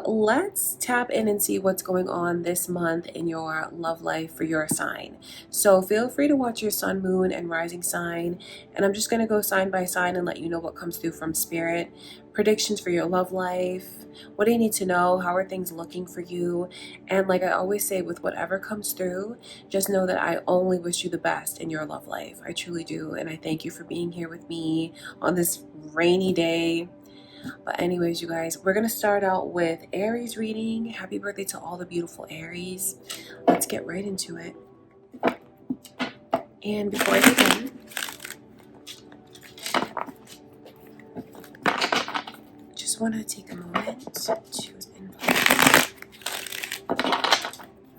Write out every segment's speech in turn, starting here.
let's tap in and see what's going on this month in your love life for your sign. So feel free to watch your sun, moon, and rising sign. And I'm just going to go sign by sign and let you know what comes through from spirit. Predictions for your love life. What do you need to know? How are things looking for you? And like I always say, with whatever comes through, just know that I only wish you the best in your love life. I truly do. And I thank you for being here with me on this rainy day. But anyways, you guys, we're going to start out with Aries reading. Happy birthday to all the beautiful Aries. Let's get right into it. And before I begin, just want to take a moment to invite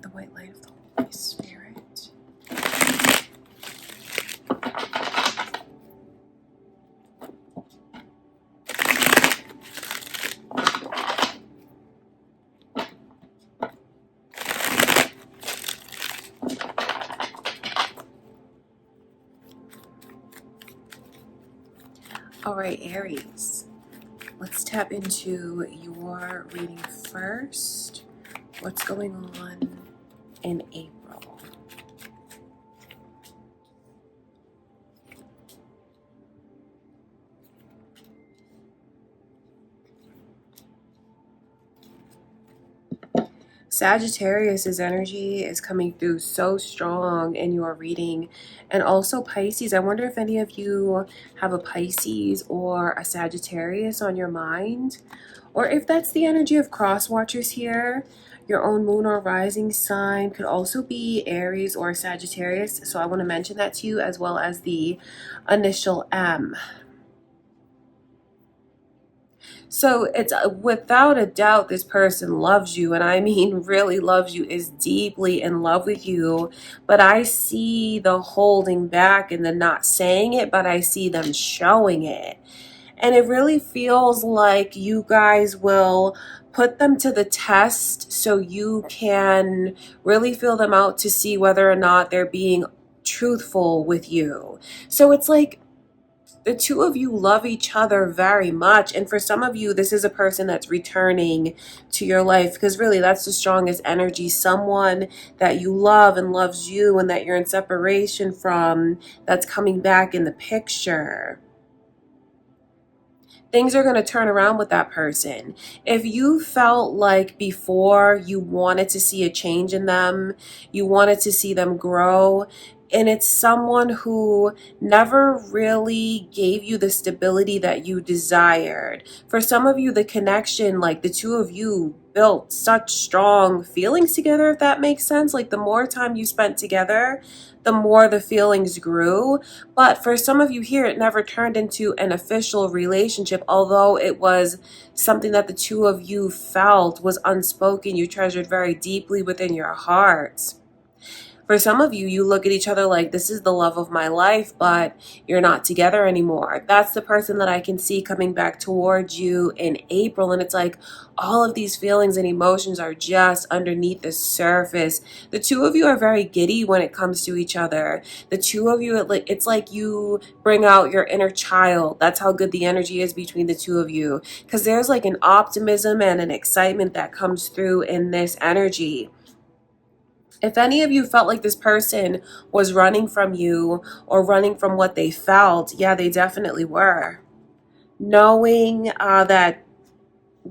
the white light of the Holy Spirit. All right, Aries, let's tap into your reading first. What's going on in April? Sagittarius's energy is coming through so strong in your reading. And also Pisces. I wonder if any of you have a Pisces or a Sagittarius on your mind, or if that's the energy of cross watchers here. Your own moon or rising sign could also be Aries or Sagittarius. So I want to mention that to you, as well as the initial M. So it's without a doubt this person loves you, and I mean really loves you, is deeply in love with you. But I see the holding back and the not saying it, but I see them showing it. And it really feels like you guys will put them to the test so you can really feel them out to see whether or not they're being truthful with you. So it's like the two of you love each other very much. And for some of you, this is a person that's returning to your life, because really that's the strongest energy. Someone that you love and loves you and that you're in separation from, that's coming back in the picture. Things are going to turn around with that person. If you felt like before you wanted to see a change in them, you wanted to see them grow, and it's someone who never really gave you the stability that you desired. For some of you, the connection, like the two of you built such strong feelings together, if that makes sense. Like the more time you spent together, the more the feelings grew. But for some of you here, it never turned into an official relationship, although it was something that the two of you felt was unspoken, you treasured very deeply within your hearts. For some of you, you look at each other like, this is the love of my life, but you're not together anymore. That's the person that I can see coming back towards you in April. And it's like all of these feelings and emotions are just underneath the surface. The two of you are very giddy when it comes to each other. The two of you, it's like you bring out your inner child. That's how good the energy is between the two of you. Because there's like an optimism and an excitement that comes through in this energy. If any of you felt like this person was running from you or running from what they felt, yeah, they definitely were. Knowing that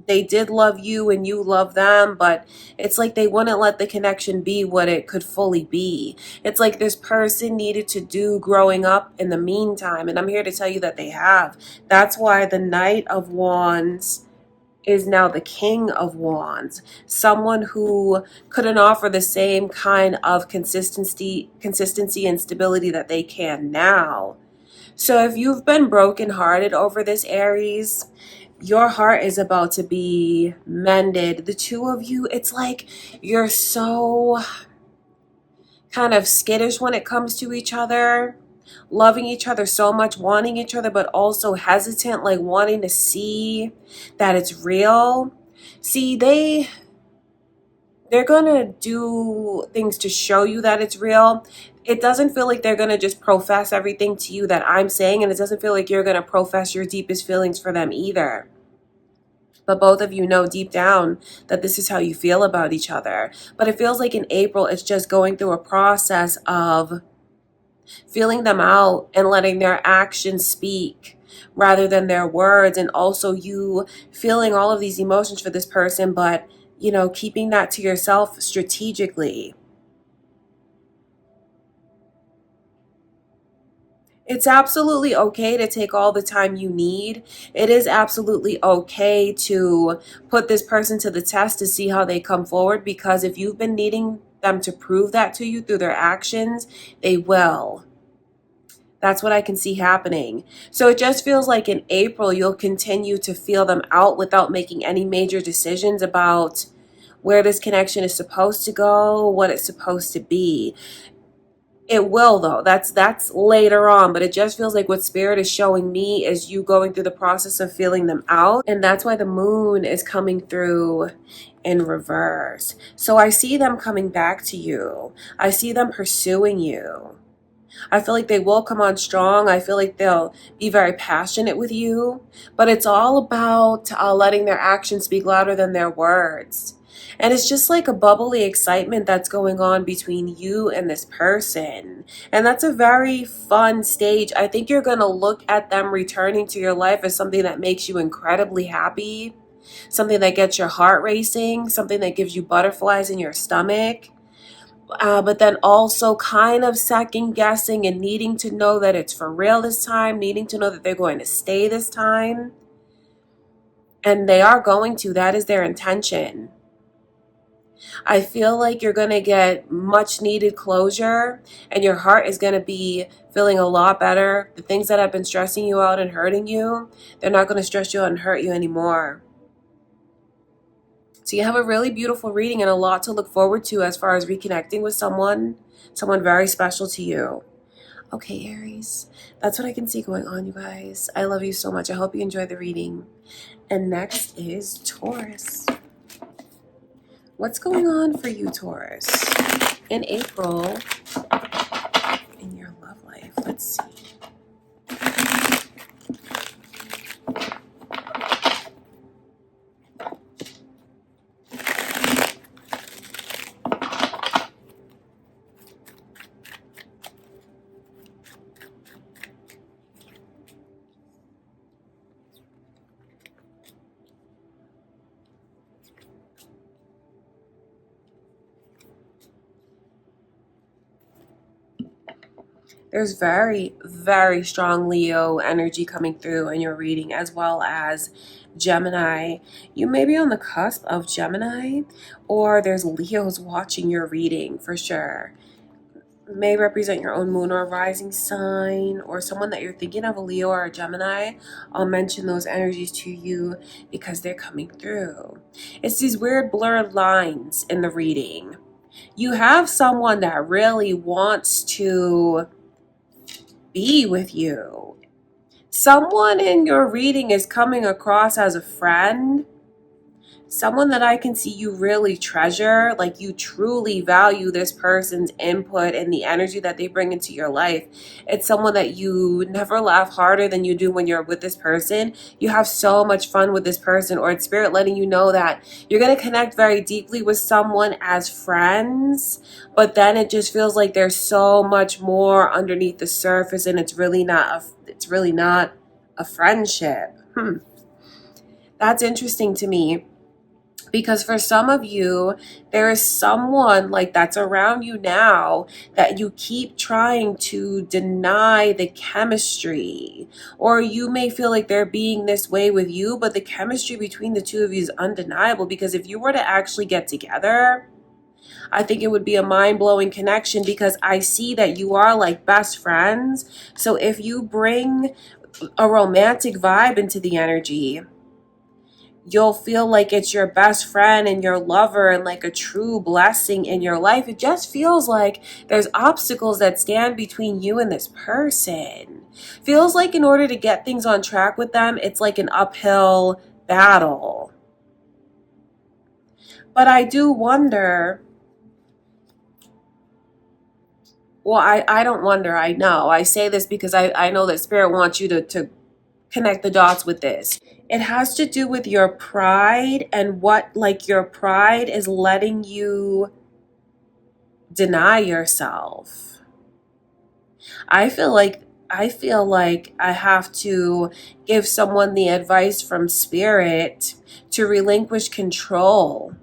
they did love you and you love them, but it's like they wouldn't let the connection be what it could fully be. It's like this person needed to do growing up in the meantime, and I'm here to tell you that they have. That's why the Knight of Wands is now the King of Wands, someone who couldn't offer the same kind of consistency and stability that they can now. So if you've been brokenhearted over this, Aries, your heart is about to be mended. The two of you, it's like you're so kind of skittish when it comes to each other, loving each other so much, wanting each other, but also hesitant, like wanting to see that it's real. See, they're gonna do things to show you that it's real. It doesn't feel like they're gonna just profess everything to you that I'm saying, and it doesn't feel like you're gonna profess your deepest feelings for them either. but both of you know deep down that this is how you feel about each other. But it feels like in April, it's just going through a process of feeling them out and letting their actions speak rather than their words. And also you feeling all of these emotions for this person, but, you know, keeping that to yourself strategically. It's absolutely okay to take all the time you need. It is absolutely okay to put this person to the test to see how they come forward, because if you've been needing them to prove that to you through their actions, they will. That's what I can see happening. So it just feels like in April, you'll continue to feel them out without making any major decisions about where this connection is supposed to go, what it's supposed to be. It will though. That's later on, but it just feels like what spirit is showing me is you going through the process of feeling them out, and that's why the moon is coming through in reverse. So I see them coming back to you. I see them pursuing you. I feel like they will come on strong. I feel like they'll be very passionate with you, but it's all about letting their actions speak louder than their words. And it's just like a bubbly excitement that's going on between you and this person. And that's a very fun stage. I think you're going to look at them returning to your life as something that makes you incredibly happy, something that gets your heart racing, something that gives you butterflies in your stomach. But then also kind of second guessing and needing to know that it's for real this time, needing to know that they're going to stay this time. And they are going to. That is their intention. I feel like you're going to get much needed closure, and your heart is going to be feeling a lot better. The things that have been stressing you out and hurting you, they're not going to stress you out and hurt you anymore. So you have a really beautiful reading and a lot to look forward to as far as reconnecting with someone very special to you. Okay, Aries, that's what I can see going on, you guys. I love you so much. I hope you enjoy the reading. And next is Taurus. What's going on for you, Taurus, in April in your love life? Let's see. There's very, very strong Leo energy coming through in your reading, as well as Gemini. You may be on the cusp of Gemini, or there's Leos watching your reading for sure. May represent your own moon or rising sign, or someone that you're thinking of, a Leo or a Gemini. I'll mention those energies to you because they're coming through. It's these weird blurred lines in the reading. You have someone that really wants to be with you. Someone in your reading is coming across as a friend, someone that I can see you really treasure, like you truly value this person's input and the energy that they bring into your life. It's someone that you never laugh harder than you do when you're with this person. You have so much fun with this person, or it's spirit letting you know that you're going to connect very deeply with someone as friends, but then it just feels like there's so much more underneath the surface, and it's really not a friendship. That's interesting to me. Because for some of you, there is someone like that's around you now that you keep trying to deny the chemistry. Or you may feel like they're being this way with you, but the chemistry between the two of you is undeniable. Because if you were to actually get together, I think it would be a mind-blowing connection, because I see that you are like best friends. So if you bring a romantic vibe into the energy, you'll feel like it's your best friend and your lover and like a true blessing in your life. It just feels like there's obstacles that stand between you and this person. Feels like in order to get things on track with them, it's like an uphill battle. But I do wonder, well, I don't wonder, I know. I say this because I know that Spirit wants you to connect the dots with this. It has to do with your pride and what, like, your pride is letting you deny yourself. I feel like I have to give someone the advice from spirit to relinquish control.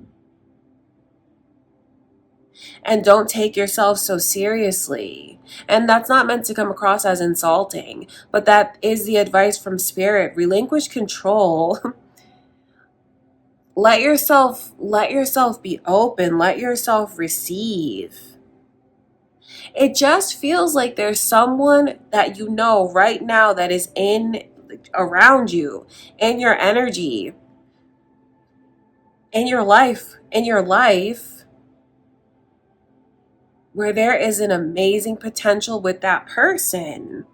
And don't take yourself so seriously. And that's not meant to come across as insulting, but that is the advice from spirit. Relinquish control. Let yourself be open. Let yourself receive. It just feels like there's someone that you know right now that is in around you, in your energy, in your life, where there is an amazing potential with that person.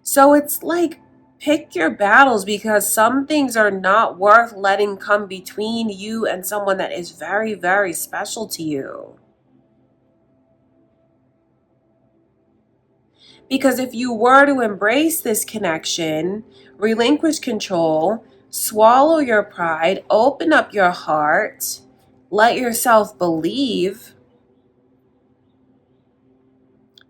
So it's like, pick your battles, because some things are not worth letting come between you and someone that is very, very special to you. Because if you were to embrace this connection, relinquish control, swallow your pride, open up your heart, let yourself believe,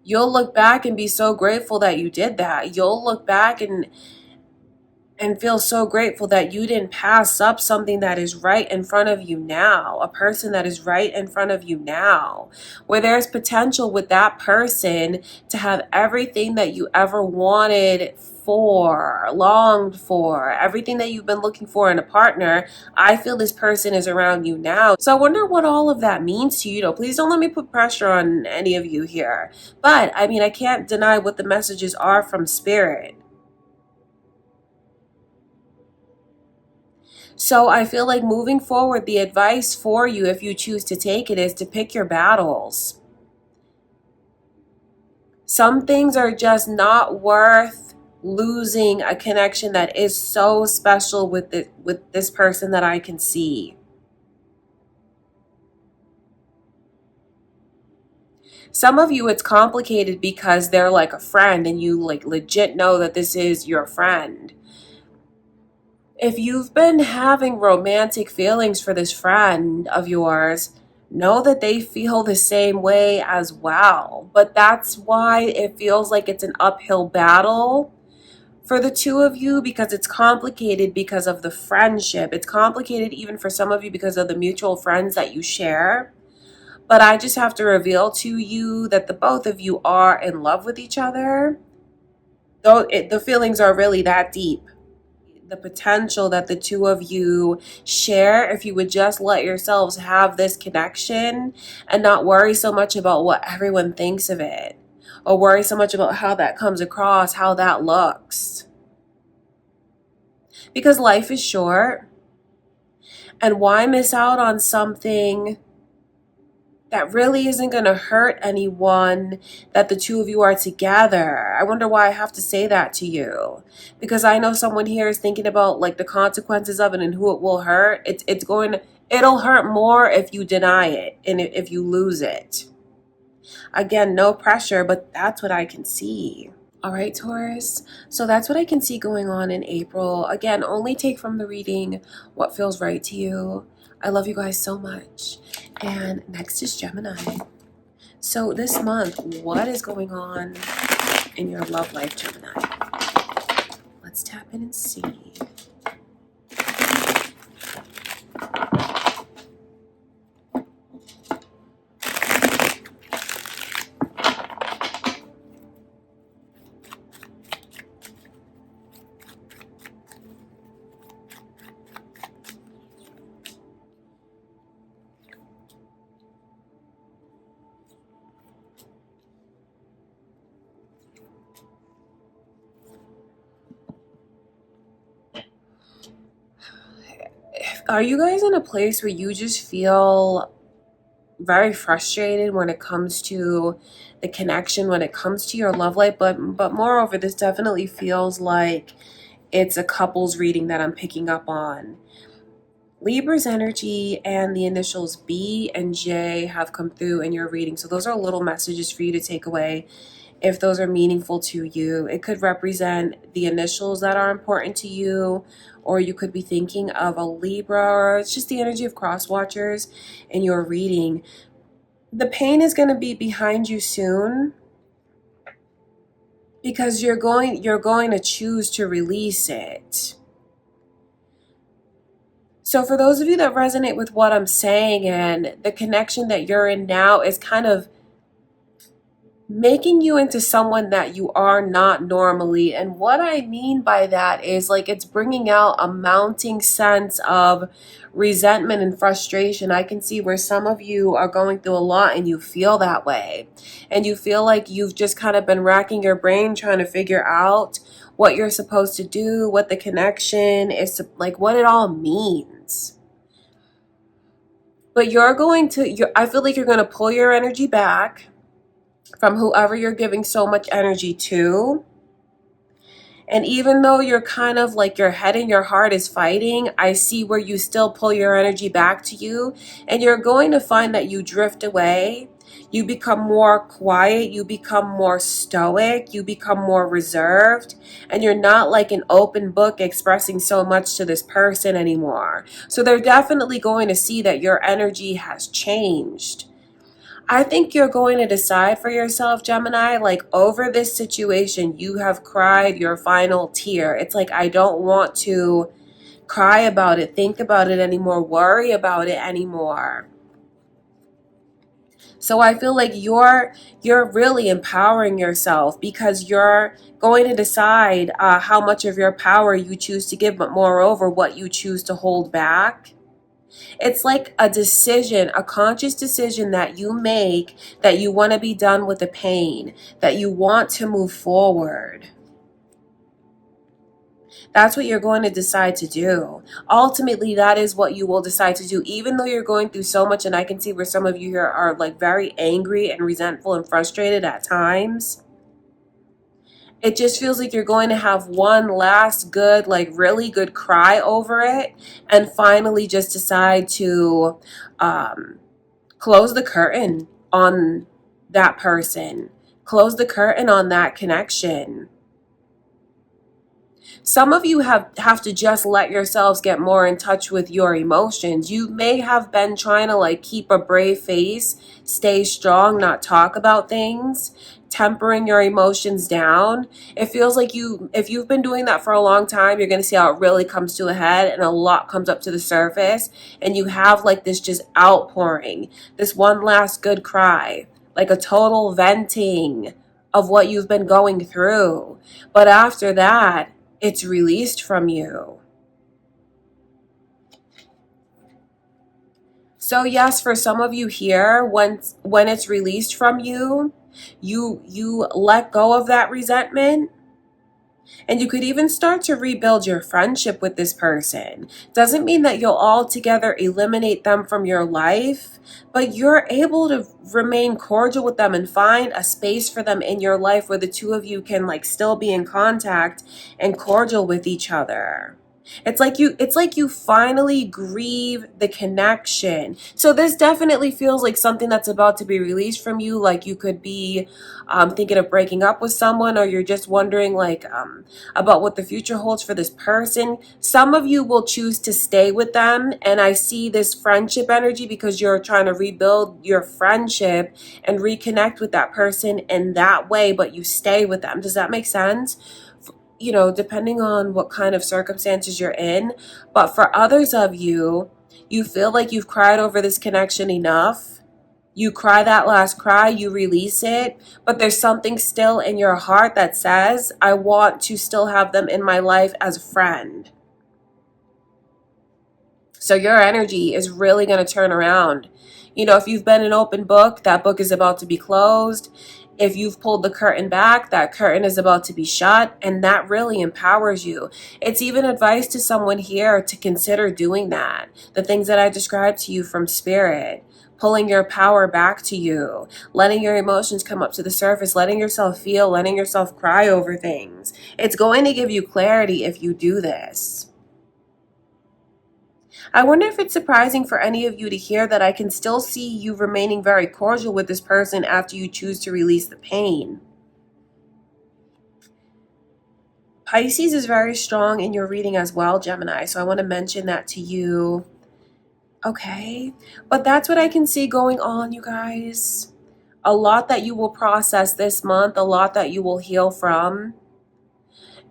you'll look back and be so grateful that you did that. You'll look back and feel so grateful that you didn't pass up something that is right in front of you now, a person that is right in front of you now, where there's potential with that person to have everything that you ever wanted for, longed for, everything that you've been looking for in a partner. I feel this person is around you now. So I wonder what all of that means to you. Please don't let me put pressure on any of you here. But I mean, I can't deny what the messages are from spirit. So I feel like moving forward, the advice for you, if you choose to take it, is to pick your battles. Some things are just not worth losing a connection that is so special with this person that I can see. Some of you, it's complicated because they're like a friend and you like legit know that this is your friend. If you've been having romantic feelings for this friend of yours, know that they feel the same way as well. But that's why it feels like it's an uphill battle for the two of you, because it's complicated because of the friendship. It's complicated even for some of you because of the mutual friends that you share. But I just have to reveal to you that the both of you are in love with each other. Though the feelings are really that deep. The potential that the two of you share, if you would just let yourselves have this connection and not worry so much about what everyone thinks of it, or worry so much about how that comes across, how that looks. Because life is short, and why miss out on something that really isn't going to hurt anyone, that the two of you are together? I wonder why I have to say that to you. Because I know someone here is thinking about like the consequences of it and who it will hurt. It'll hurt more if you deny it and if you lose it. Again, no pressure, but that's what I can see. All right, Taurus. So that's what I can see going on in April. Again, only take from the reading what feels right to you. I love you guys so much. And next is Gemini. So this month, what is going on in your love life, Gemini? Let's tap in and see. Are you guys in a place where you just feel very frustrated when it comes to the connection, when it comes to your love life? But moreover, this definitely feels like it's a couples reading that I'm picking up on. Libra's energy and the initials B and J have come through in your reading. So those are little messages for you to take away if those are meaningful to you. It could represent the initials that are important to you, or you could be thinking of a Libra, or it's just the energy of cross watchers in your reading. The pain is going to be behind you soon, because you're going to choose to release it. So for those of you that resonate with what I'm saying, and the connection that you're in now is kind of making you into someone that you are not normally. And what I mean by that is, like, it's bringing out a mounting sense of resentment and frustration. I can see where some of you are going through a lot and you feel that way. And you feel like you've just kind of been racking your brain trying to figure out what you're supposed to do, what the connection is, like what it all means. But I feel like you're going to pull your energy back from whoever you're giving so much energy to. And even though you're kind of like your head and your heart is fighting, I see where you still pull your energy back to you. And you're going to find that you drift away. You become more quiet. You become more stoic. You become more reserved. And you're not like an open book expressing so much to this person anymore. So they're definitely going to see that your energy has changed. I think you're going to decide for yourself, Gemini, like over this situation, you have cried your final tear. It's like, I don't want to cry about it, think about it anymore, worry about it anymore. So I feel like you're really empowering yourself, because you're going to decide how much of your power you choose to give, but moreover, what you choose to hold back. It's like a decision, a conscious decision that you make, that you want to be done with the pain, that you want to move forward. That's what you're going to decide to do. Ultimately, that is what you will decide to do, even though you're going through so much. And I can see where some of you here are like very angry and resentful and frustrated at times. It just feels like you're going to have one last good, like really good cry over it, and finally just decide to close the curtain on that person, close the curtain on that connection. Some of you have to just let yourselves get more in touch with your emotions. You may have been trying to like keep a brave face, stay strong, not talk about things, tempering your emotions down. It feels like if you've been doing that for a long time, you're going to see how it really comes to a head and a lot comes up to the surface, and you have like this just outpouring, this one last good cry, like a total venting of what you've been going through. But after that, it's released from you. So yes, for some of you here, when it's released from you, you let go of that resentment. And you could even start to rebuild your friendship with this person. Doesn't mean that you'll altogether eliminate them from your life, but you're able to remain cordial with them and find a space for them in your life where the two of you can like still be in contact and cordial with each other. It's like you finally grieve the connection. So this definitely feels like something that's about to be released from you. Like you could be thinking of breaking up with someone, or you're just wondering like about what the future holds for this person. Some of you will choose to stay with them, and I see this friendship energy because you're trying to rebuild your friendship and reconnect with that person in that way, but you stay with them. Does that make sense? You know, depending on what kind of circumstances you're in. But for others of you, you feel like you've cried over this connection enough. You cry that last cry, you release it, but there's something still in your heart that says, I want to still have them in my life as a friend. So your energy is really going to turn around. You know, if you've been an open book, that book is about to be closed. If you've pulled the curtain back, that curtain is about to be shut, and that really empowers you. It's even advice to someone here to consider doing that. The things that I described to you from spirit, pulling your power back to you, letting your emotions come up to the surface, letting yourself feel, letting yourself cry over things. It's going to give you clarity if you do this. I wonder if it's surprising for any of you to hear that I can still see you remaining very cordial with this person after you choose to release the pain. Pisces is very strong in your reading as well, Gemini. So I want to mention that to you. Okay. But that's what I can see going on, you guys. A lot that you will process this month, a lot that you will heal from.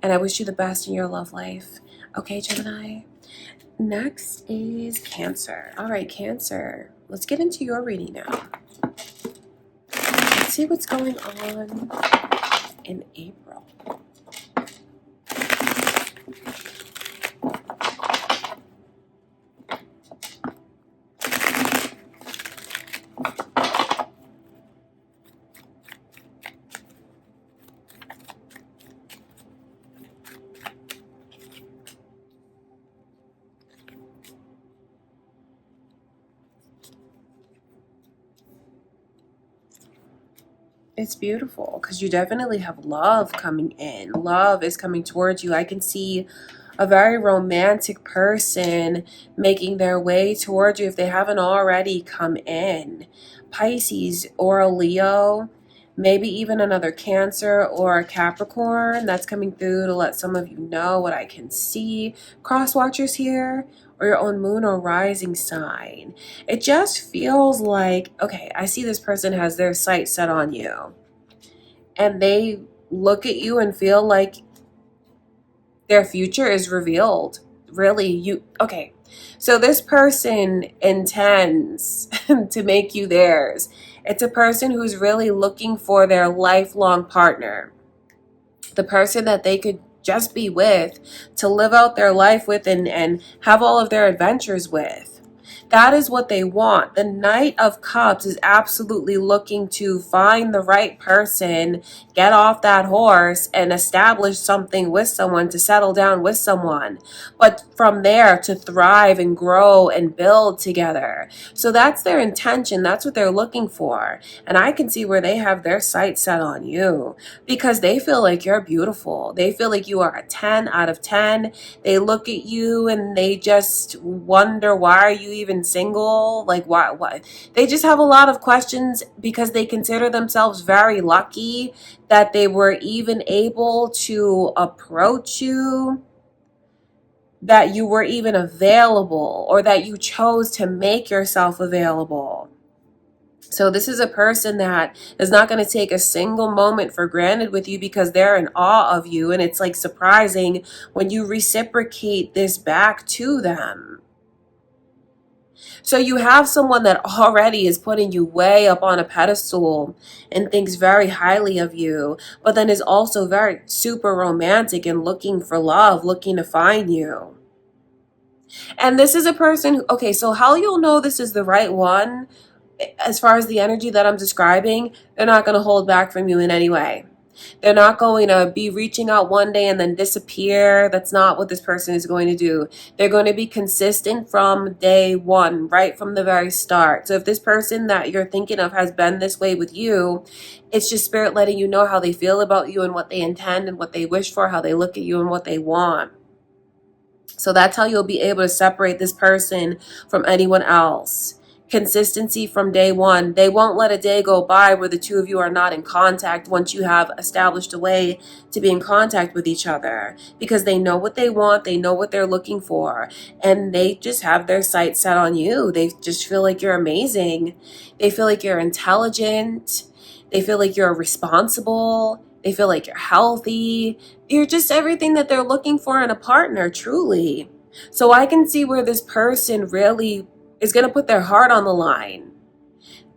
And I wish you the best in your love life. Okay, Gemini. Next is Cancer. All right, Cancer. Let's get into your reading now. Let's see what's going on in April. It's beautiful because you definitely have love coming in. Love is coming towards you. I can see a very romantic person making their way towards you if they haven't already come in. Pisces or a Leo, maybe even another Cancer or a Capricorn that's coming through to let some of you know what I can see. Cross watchers here, or your own moon or rising sign. It just feels like, okay, I see this person has their sights set on you and they look at you and feel like their future is revealed. Really, okay. So this person intends to make you theirs. It's a person who's really looking for their lifelong partner. The person that they could just be with, to live out their life with and have all of their adventures with. That is what they want. The Knight of Cups is absolutely looking to find the right person, get off that horse, and establish something with someone, to settle down with someone. But from there, to thrive and grow and build together. So that's their intention. That's what they're looking for. And I can see where they have their sights set on you because they feel like you're beautiful. They feel like you are a 10 out of 10. They look at you and they just wonder, why are you even single? Like, why? They just have a lot of questions because they consider themselves very lucky that they were even able to approach you, that you were even available, or that you chose to make yourself available. So this is a person that is not going to take a single moment for granted with you because they're in awe of you. And it's like surprising when you reciprocate this back to them. So you have someone that already is putting you way up on a pedestal and thinks very highly of you, but then is also very super romantic and looking for love, looking to find you. And this is a person who, okay, so how you'll know this is the right one, as far as the energy that I'm describing, they're not going to hold back from you in any way. They're not going to be reaching out one day and then disappear. That's not what this person is going to do. They're going to be consistent from day one, right from the very start. So if this person that you're thinking of has been this way with you, it's just spirit letting you know how they feel about you and what they intend and what they wish for, how they look at you and what they want. So that's how you'll be able to separate this person from anyone else. Consistency from day one. They won't let a day go by where the two of you are not in contact once you have established a way to be in contact with each other, because they know what they want, they know what they're looking for, and they just have their sights set on you. They just feel like you're amazing. They feel like you're intelligent. They feel like you're responsible. They feel like you're healthy. You're just everything that they're looking for in a partner, truly. So I can see where this person really is going to put their heart on the line.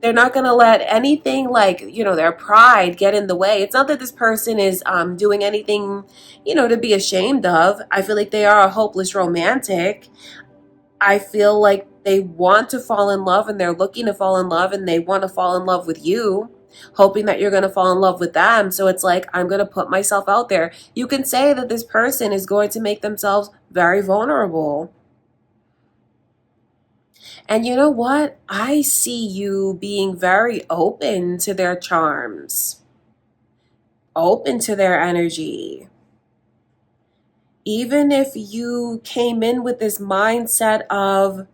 They're not going to let anything like, their pride get in the way. It's not that this person is doing anything, to be ashamed of. I feel like they are a hopeless romantic. I feel like they want to fall in love and they're looking to fall in love and they want to fall in love with you, hoping that you're going to fall in love with them. So it's like, I'm going to put myself out there. You can say that this person is going to make themselves very vulnerable. And you know what? I see you being very open to their charms, open to their energy. Even if you came in with this mindset of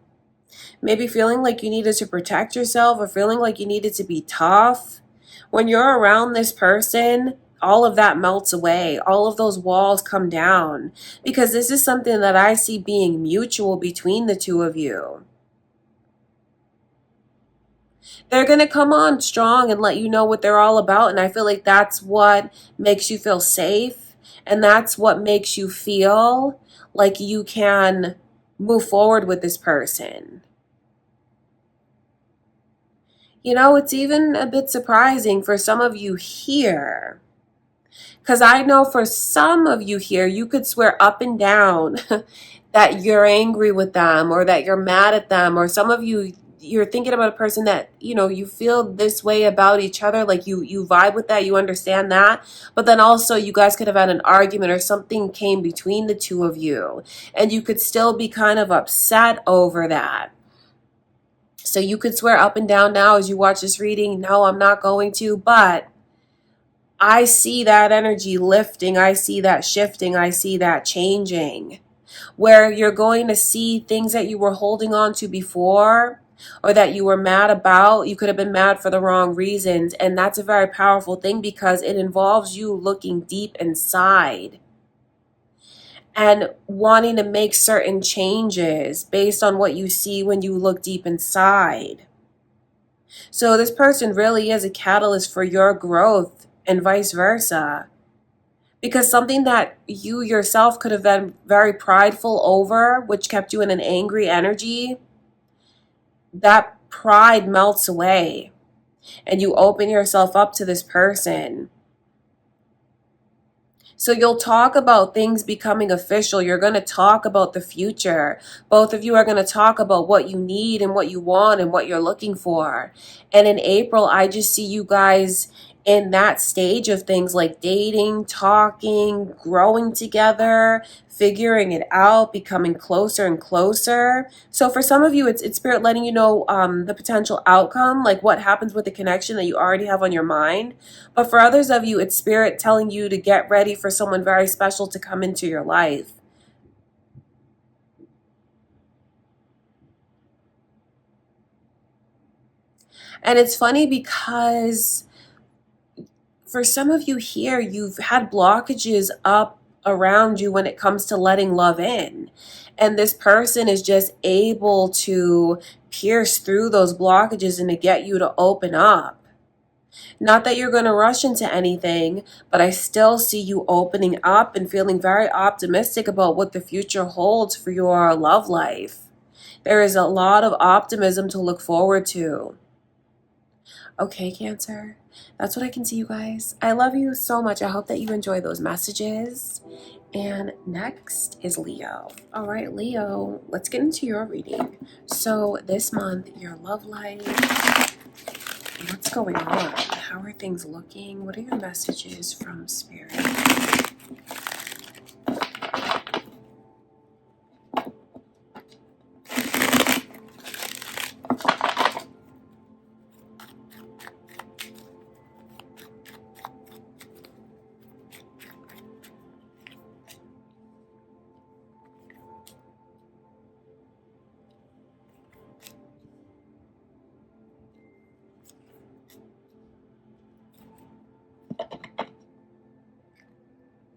maybe feeling like you needed to protect yourself or feeling like you needed to be tough, when you're around this person, all of that melts away. All of those walls come down, because this is something that I see being mutual between the two of you. They're going to come on strong and let you know what they're all about. And I feel like that's what makes you feel safe. And that's what makes you feel like you can move forward with this person. You know, it's even a bit surprising for some of you here, because I know for some of you here, you could swear up and down that you're angry with them or that you're mad at them. Or some of you, you're thinking about a person that, you know, you feel this way about each other. Like you vibe with that, you understand that. But then also you guys could have had an argument or something came between the two of you. And you could still be kind of upset over that. So you could swear up and down now as you watch this reading, no, I'm not going to, but I see that energy lifting. I see that shifting. I see that changing, where you're going to see things that you were holding on to before or that you were mad about. You could have been mad for the wrong reasons. And that's a very powerful thing, because it involves you looking deep inside and wanting to make certain changes based on what you see when you look deep inside. So this person really is a catalyst for your growth and vice versa. Because something that you yourself could have been very prideful over, which kept you in an angry energy, that pride melts away and you open yourself up to this person. So you'll talk about things becoming official. You're going to talk about the future. Both of you are going to talk about what you need and what you want and what you're looking for. And in April, I just see you guys in that stage of things, like dating, talking, growing together, figuring it out, becoming closer and closer. So for some of you, it's Spirit letting you know the potential outcome, like what happens with the connection that you already have on your mind. But for others of you, it's Spirit telling you to get ready for someone very special to come into your life. And it's funny because for some of you here, you've had blockages up around you when it comes to letting love in. And this person is just able to pierce through those blockages and to get you to open up. Not that you're going to rush into anything, but I still see you opening up and feeling very optimistic about what the future holds for your love life. There is a lot of optimism to look forward to. Okay, Cancer, that's what I can see, you guys. I love you so much. I hope that you enjoy those messages. And next is Leo. All right, Leo, let's get into your reading. So this month, your love life, what's going on? How are things looking? What are your messages from Spirit?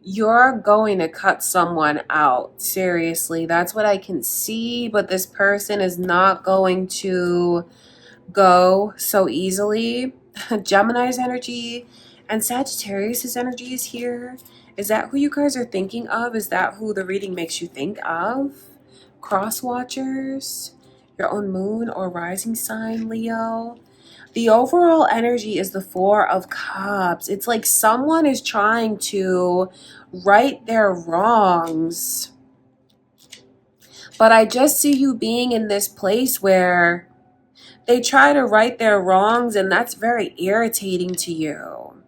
You're going to cut someone out. Seriously, that's what I can see. But this person is not going to go so easily. Gemini's energy and Sagittarius' energy is here. Is that who you guys are thinking of? Is that who the reading makes you think of? Cross watchers, your own moon or rising sign, Leo. The overall energy is the Four of Cups. It's like someone is trying to right their wrongs. But I just see you being in this place where they try to right their wrongs, and that's very irritating to you.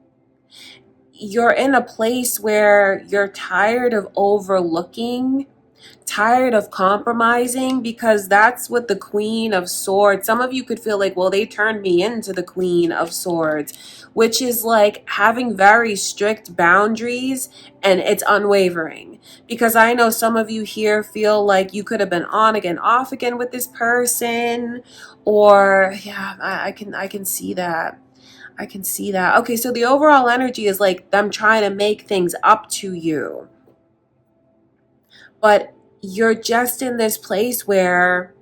You're in a place where you're tired of overlooking, tired of compromising, because that's what the Queen of Swords, some of you could feel like, well, they turned me into the Queen of Swords, which is like having very strict boundaries, and it's unwavering. Because I know some of you here feel like you could have been on again, off again with this person, or yeah, I can see that. I can see that. Okay, so the overall energy is like them trying to make things up to you. But you're just in this place where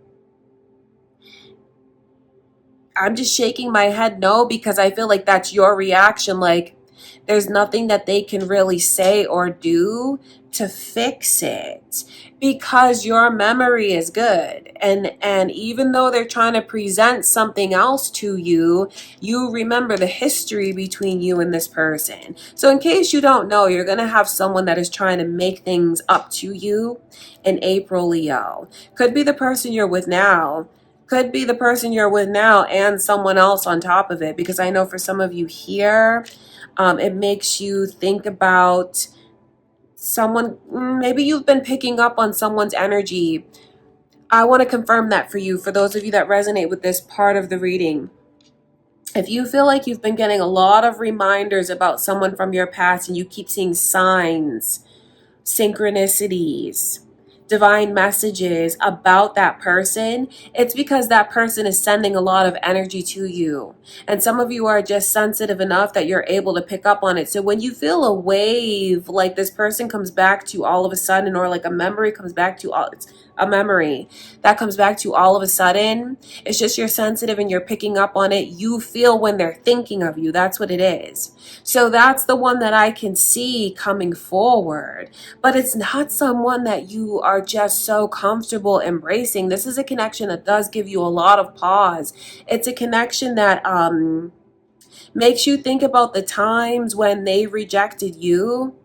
I'm just shaking my head no, because I feel like that's your reaction. Like there's nothing that they can really say or do to fix it because your memory is good. And even though they're trying to present something else to you, you remember the history between you and this person. So in case you don't know, you're going to have someone that is trying to make things up to you in April, Leo. Could be the person you're with now. Could be the person you're with now and someone else on top of it, because I know for some of you here, it makes you think about someone. Maybe you've been picking up on someone's energy. I want to confirm that for you, for those of you that resonate with this part of the reading. If you feel like you've been getting a lot of reminders about someone from your past and you keep seeing signs, synchronicities, divine messages about that person, it's because that person is sending a lot of energy to you. And some of you are just sensitive enough that you're able to pick up on it. So when you feel a wave, like this person comes back to all of a sudden, or like a memory comes back to all, it's a memory that comes back to all of a sudden, it's just you're sensitive and you're picking up on it. You feel when they're thinking of you. That's what it is. So that's the one that I can see coming forward. But it's not someone that you are just so comfortable embracing. This is a connection that does give you a lot of pause. It's a connection that makes you think about the times when they rejected you,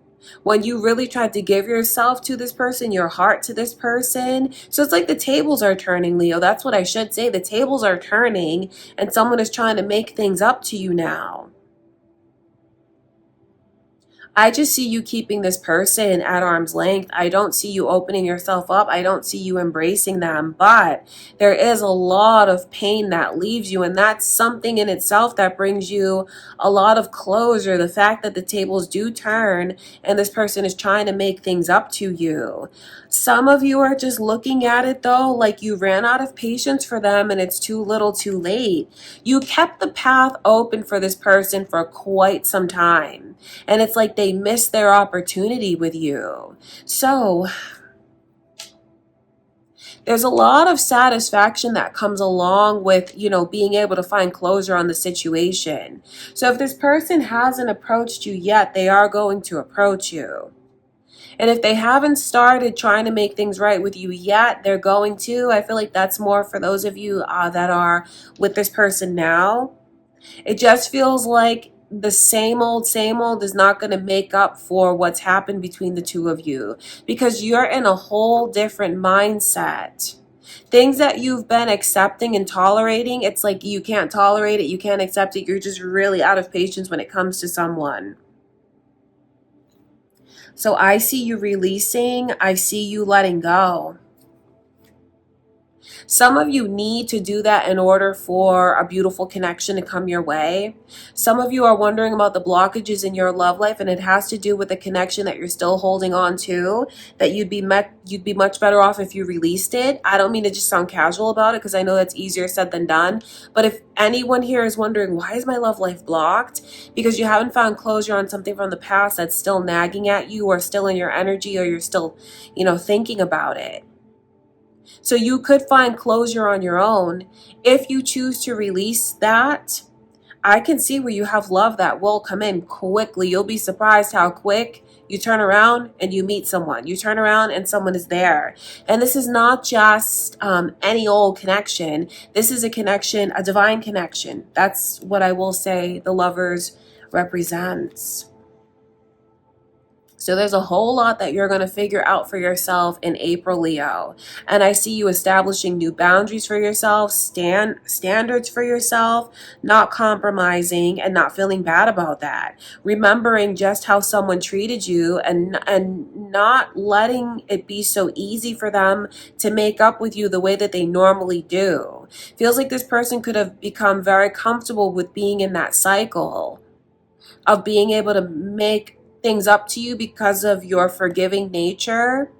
when you really tried to give yourself to this person, your heart to this person. So it's like the tables are turning, Leo. That's what I should say. The tables are turning and someone is trying to make things up to you now. I just see you keeping this person at arm's length. I don't see you opening yourself up. I don't see you embracing them. But there is a lot of pain that leaves you. And that's something in itself that brings you a lot of closure. The fact that the tables do turn and this person is trying to make things up to you. Some of you are just looking at it though like you ran out of patience for them and it's too little too late. You kept the path open for this person for quite some time. And it's like they missed their opportunity with you. So there's a lot of satisfaction that comes along with, being able to find closure on the situation. So if this person hasn't approached you yet, they are going to approach you. And if they haven't started trying to make things right with you yet, they're going to. I feel like that's more for those of you that are with this person now. It just feels like the same old is not going to make up for what's happened between the two of you, because you're in a whole different mindset. Things that you've been accepting and tolerating, it's like you can't tolerate it, you can't accept it, you're just really out of patience when it comes to someone. So I see you releasing, I see you letting go. Some of you need to do that in order for a beautiful connection to come your way. Some of you are wondering about the blockages in your love life, and it has to do with the connection that you're still holding on to, that you'd be much better off if you released it. I don't mean to just sound casual about it, because I know that's easier said than done. But if anyone here is wondering, why is my love life blocked? Because you haven't found closure on something from the past that's still nagging at you, or still in your energy, or you're still, thinking about it. So you could find closure on your own. If you choose to release that, I can see where you have love that will come in quickly. You'll be surprised how quick you turn around and you meet someone. You turn around and someone is there. And this is not just any old connection. This is a connection, a divine connection. That's what I will say the lovers represents. So there's a whole lot that you're going to figure out for yourself in April, Leo. And I see you establishing new boundaries for yourself, standards for yourself, not compromising and not feeling bad about that. Remembering just how someone treated you and not letting it be so easy for them to make up with you the way that they normally do. Feels like this person could have become very comfortable with being in that cycle of being able to make things up to you because of your forgiving nature.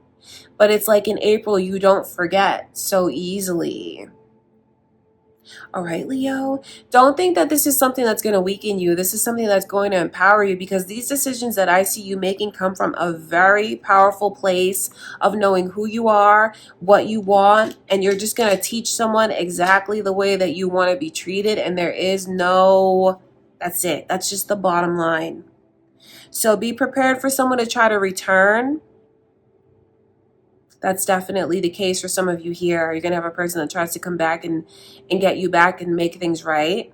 But it's like in April, you don't forget so easily. All right, Leo, don't think that this is something that's going to weaken you. This is something that's going to empower you, because these decisions that I see you making come from a very powerful place of knowing who you are, what you want, and you're just going to teach someone exactly the way that you want to be treated. And there is no, that's it. That's just the bottom line. So be prepared for someone to try to return. That's definitely the case for some of you here. You're going to have a person that tries to come back and get you back and make things right.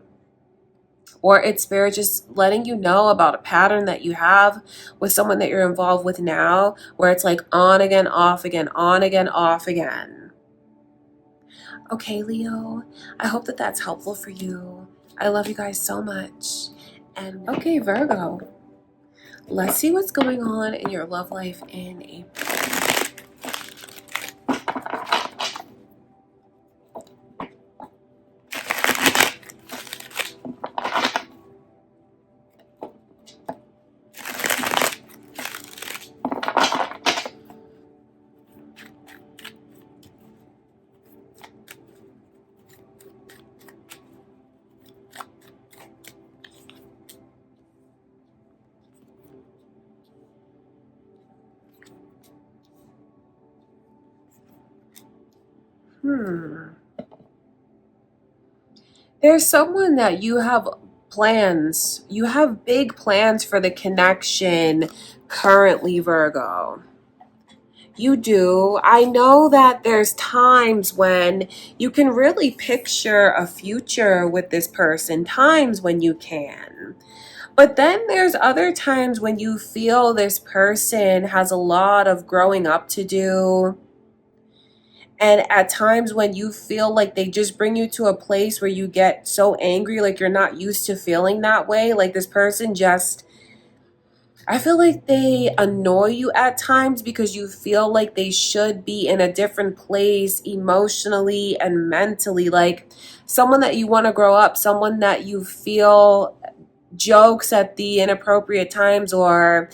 Or it's spirit just letting you know about a pattern that you have with someone that you're involved with now, where it's like on again, off again, on again, off again. Okay, Leo, I hope that that's helpful for you. I love you guys so much. And okay, Virgo, let's see what's going on in your love life in April. There's someone that you have plans. You have big plans for the connection currently, Virgo. You do. I know that there's times when you can really picture a future with this person, times when you can. But then there's other times when you feel this person has a lot of growing up to do. And at times when you feel like they just bring you to a place where you get so angry, like you're not used to feeling that way. Like this person just, I feel like they annoy you at times because you feel like they should be in a different place emotionally and mentally. Like someone that you want to grow up, someone that you feel jokes at the inappropriate times, or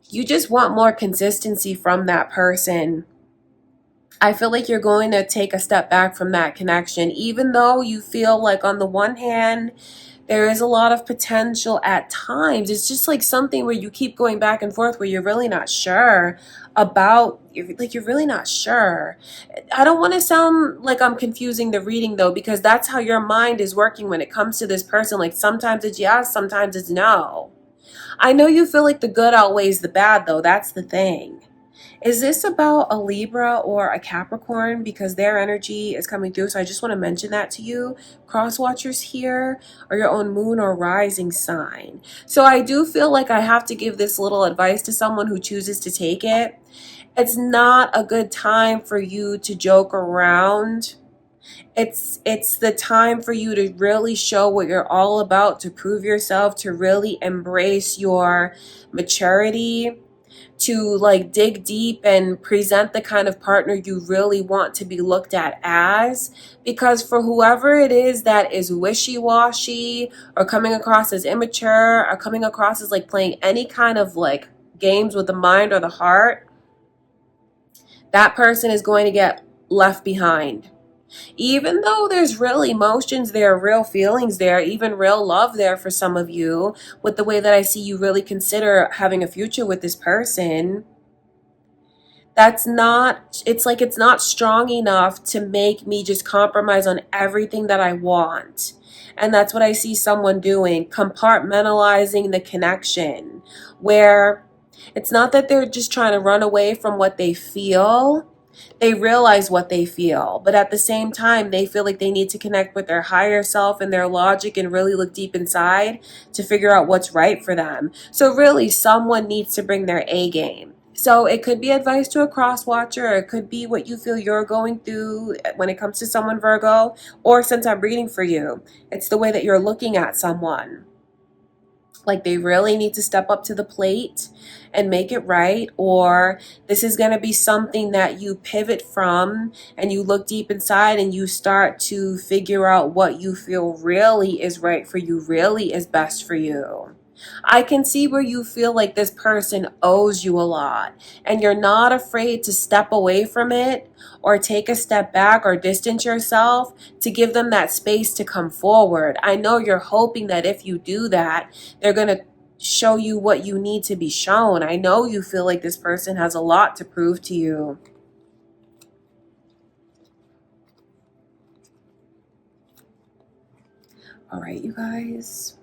you just want more consistency from that person. I feel like you're going to take a step back from that connection, even though you feel like on the one hand, there is a lot of potential at times. It's just like something where you keep going back and forth where you're really not sure about, you're really not sure. I don't want to sound like I'm confusing the reading though, because that's how your mind is working when it comes to this person. Like sometimes it's yes, sometimes it's no. I know you feel like the good outweighs the bad though. That's the thing. Is this about a Libra or a Capricorn? Because their energy is coming through. So I just want to mention that to you. Cross watchers here are your own moon or rising sign. So I do feel like I have to give this little advice to someone who chooses to take it. It's not a good time for you to joke around. It's the time for you to really show what you're all about, to prove yourself, to really embrace your maturity, to like dig deep and present the kind of partner you really want to be looked at as. Because for whoever it is that is wishy-washy or coming across as immature or coming across as like playing any kind of like games with the mind or the heart, that person is going to get left behind. Even though there's real emotions there, real feelings there, even real love there for some of you, with the way that I see you really consider having a future with this person, that's not, it's like it's not strong enough to make me just compromise on everything that I want. And that's what I see someone doing, compartmentalizing the connection, where it's not that they're just trying to run away from what they feel. They realize what they feel, but at the same time, they feel like they need to connect with their higher self and their logic and really look deep inside to figure out what's right for them. So really, someone needs to bring their A game. So it could be advice to a cross watcher, or it could be what you feel you're going through when it comes to someone, Virgo, or since I'm reading for you, it's the way that you're looking at someone. Like they really need to step up to the plate and make it right, or this is going to be something that you pivot from and you look deep inside and you start to figure out what you feel really is right for you, really is best for you. I can see where you feel like this person owes you a lot and you're not afraid to step away from it or take a step back or distance yourself to give them that space to come forward. I know you're hoping that if you do that, they're going to show you what you need to be shown. I know you feel like this person has a lot to prove to you. All right, you guys.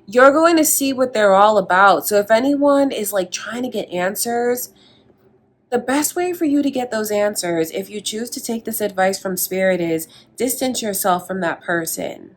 You're going to see what they're all about. So if anyone is like trying to get answers, the best way for you to get those answers, if you choose to take this advice from Spirit, is distance yourself from that person.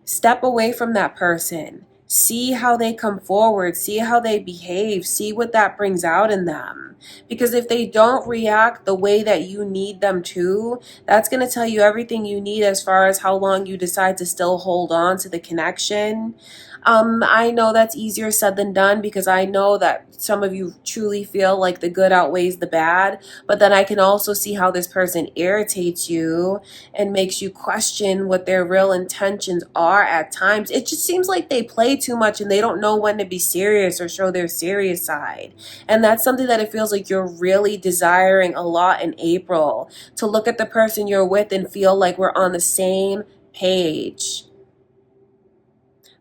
Step away from that person. See how they come forward. See how they behave. See what that brings out in them. Because if they don't react the way that you need them to, that's going to tell you everything you need as far as how long you decide to still hold on to the connection. I know that's easier said than done because I know that some of you truly feel like the good outweighs the bad, but then I can also see how this person irritates you and makes you question what their real intentions are at times. It just seems like they play too much and they don't know when to be serious or show their serious side. And that's something that it feels like you're really desiring a lot in April, to look at the person you're with and feel like we're on the same page.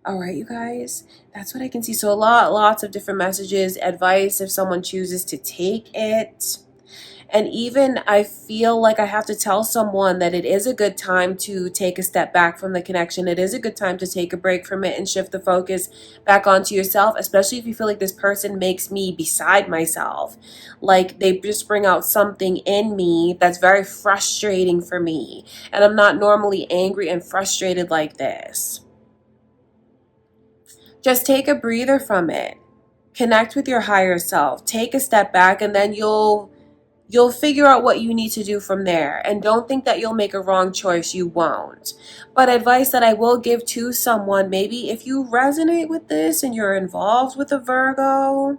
All right, you guys, that's what I can see. So lots of different messages, advice if someone chooses to take it. And even I feel like I have to tell someone that it is a good time to take a step back from the connection. It is a good time to take a break from it and shift the focus back onto yourself, especially if you feel like this person makes me beside myself. Like they just bring out something in me that's very frustrating for me. And I'm not normally angry and frustrated like this. Just take a breather from it. Connect with your higher self. Take a step back and then you'll figure out what you need to do from there. And don't think that you'll make a wrong choice. You won't. But advice that I will give to someone, maybe if you resonate with this and you're involved with a Virgo,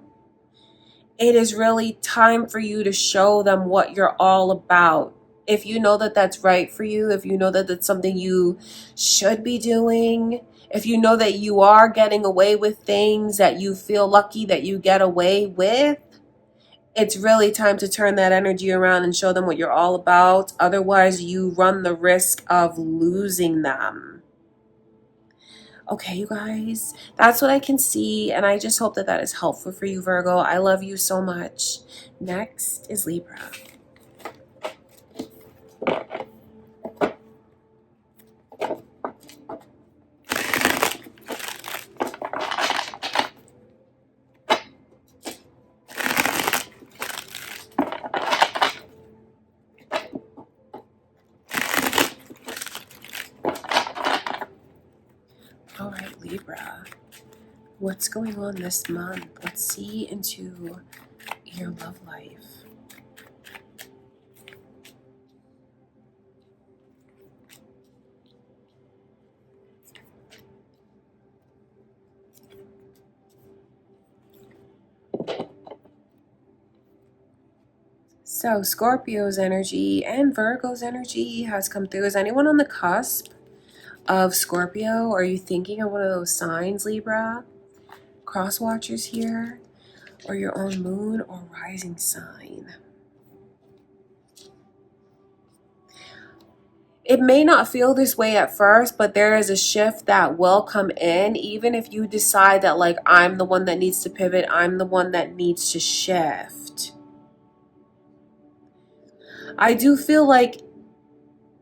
it is really time for you to show them what you're all about. If you know that that's right for you, if you know that that's something you should be doing, if you know that you are getting away with things that you feel lucky that you get away with, it's really time to turn that energy around and show them what you're all about. Otherwise, you run the risk of losing them. Okay, you guys, that's what I can see, and I just hope that that is helpful for you, Virgo. I love you so much. Next is Libra. All right, Libra, what's going on this month? Let's see into your love life. So Scorpio's energy and Virgo's energy has come through. Is anyone on the cusp of Scorpio? Are you thinking of one of those signs, Libra? Cross watchers here, or your own moon or rising sign. It may not feel this way at first, but there is a shift that will come in, even if you decide that, like, I'm the one that needs to pivot, I'm the one that needs to shift. I do feel like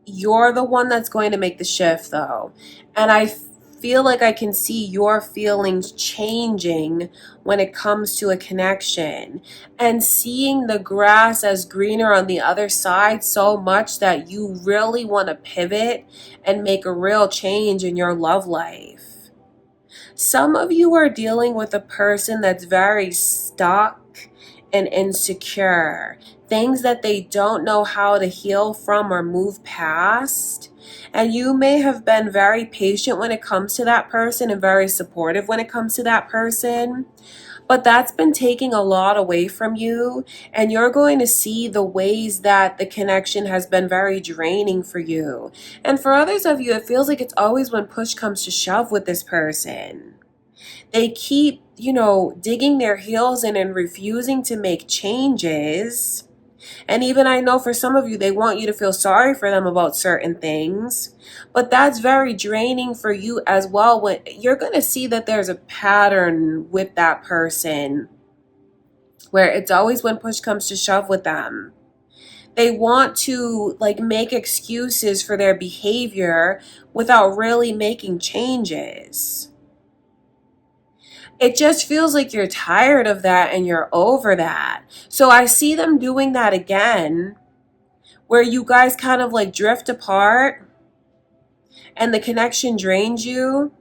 you're the one that's going to make the shift, though. And I feel like I can see your feelings changing when it comes to a connection and seeing the grass as greener on the other side so much that you really want to pivot and make a real change in your love life. Some of you are dealing with a person that's very stuck and insecure, things that they don't know how to heal from or move past. And you may have been very patient when it comes to that person and very supportive when it comes to that person. But that's been taking a lot away from you, and you're going to see the ways that the connection has been very draining for you. And for others of you, it feels like it's always when push comes to shove with this person. They keep, digging their heels in and refusing to make changes. And even I know for some of you, they want you to feel sorry for them about certain things. But that's very draining for you as well. When you're going to see that there's a pattern with that person where it's always when push comes to shove with them. They want to make excuses for their behavior without really making changes. It just feels like you're tired of that and you're over that. So I see them doing that again, where you guys kind of drift apart and the connection drains you.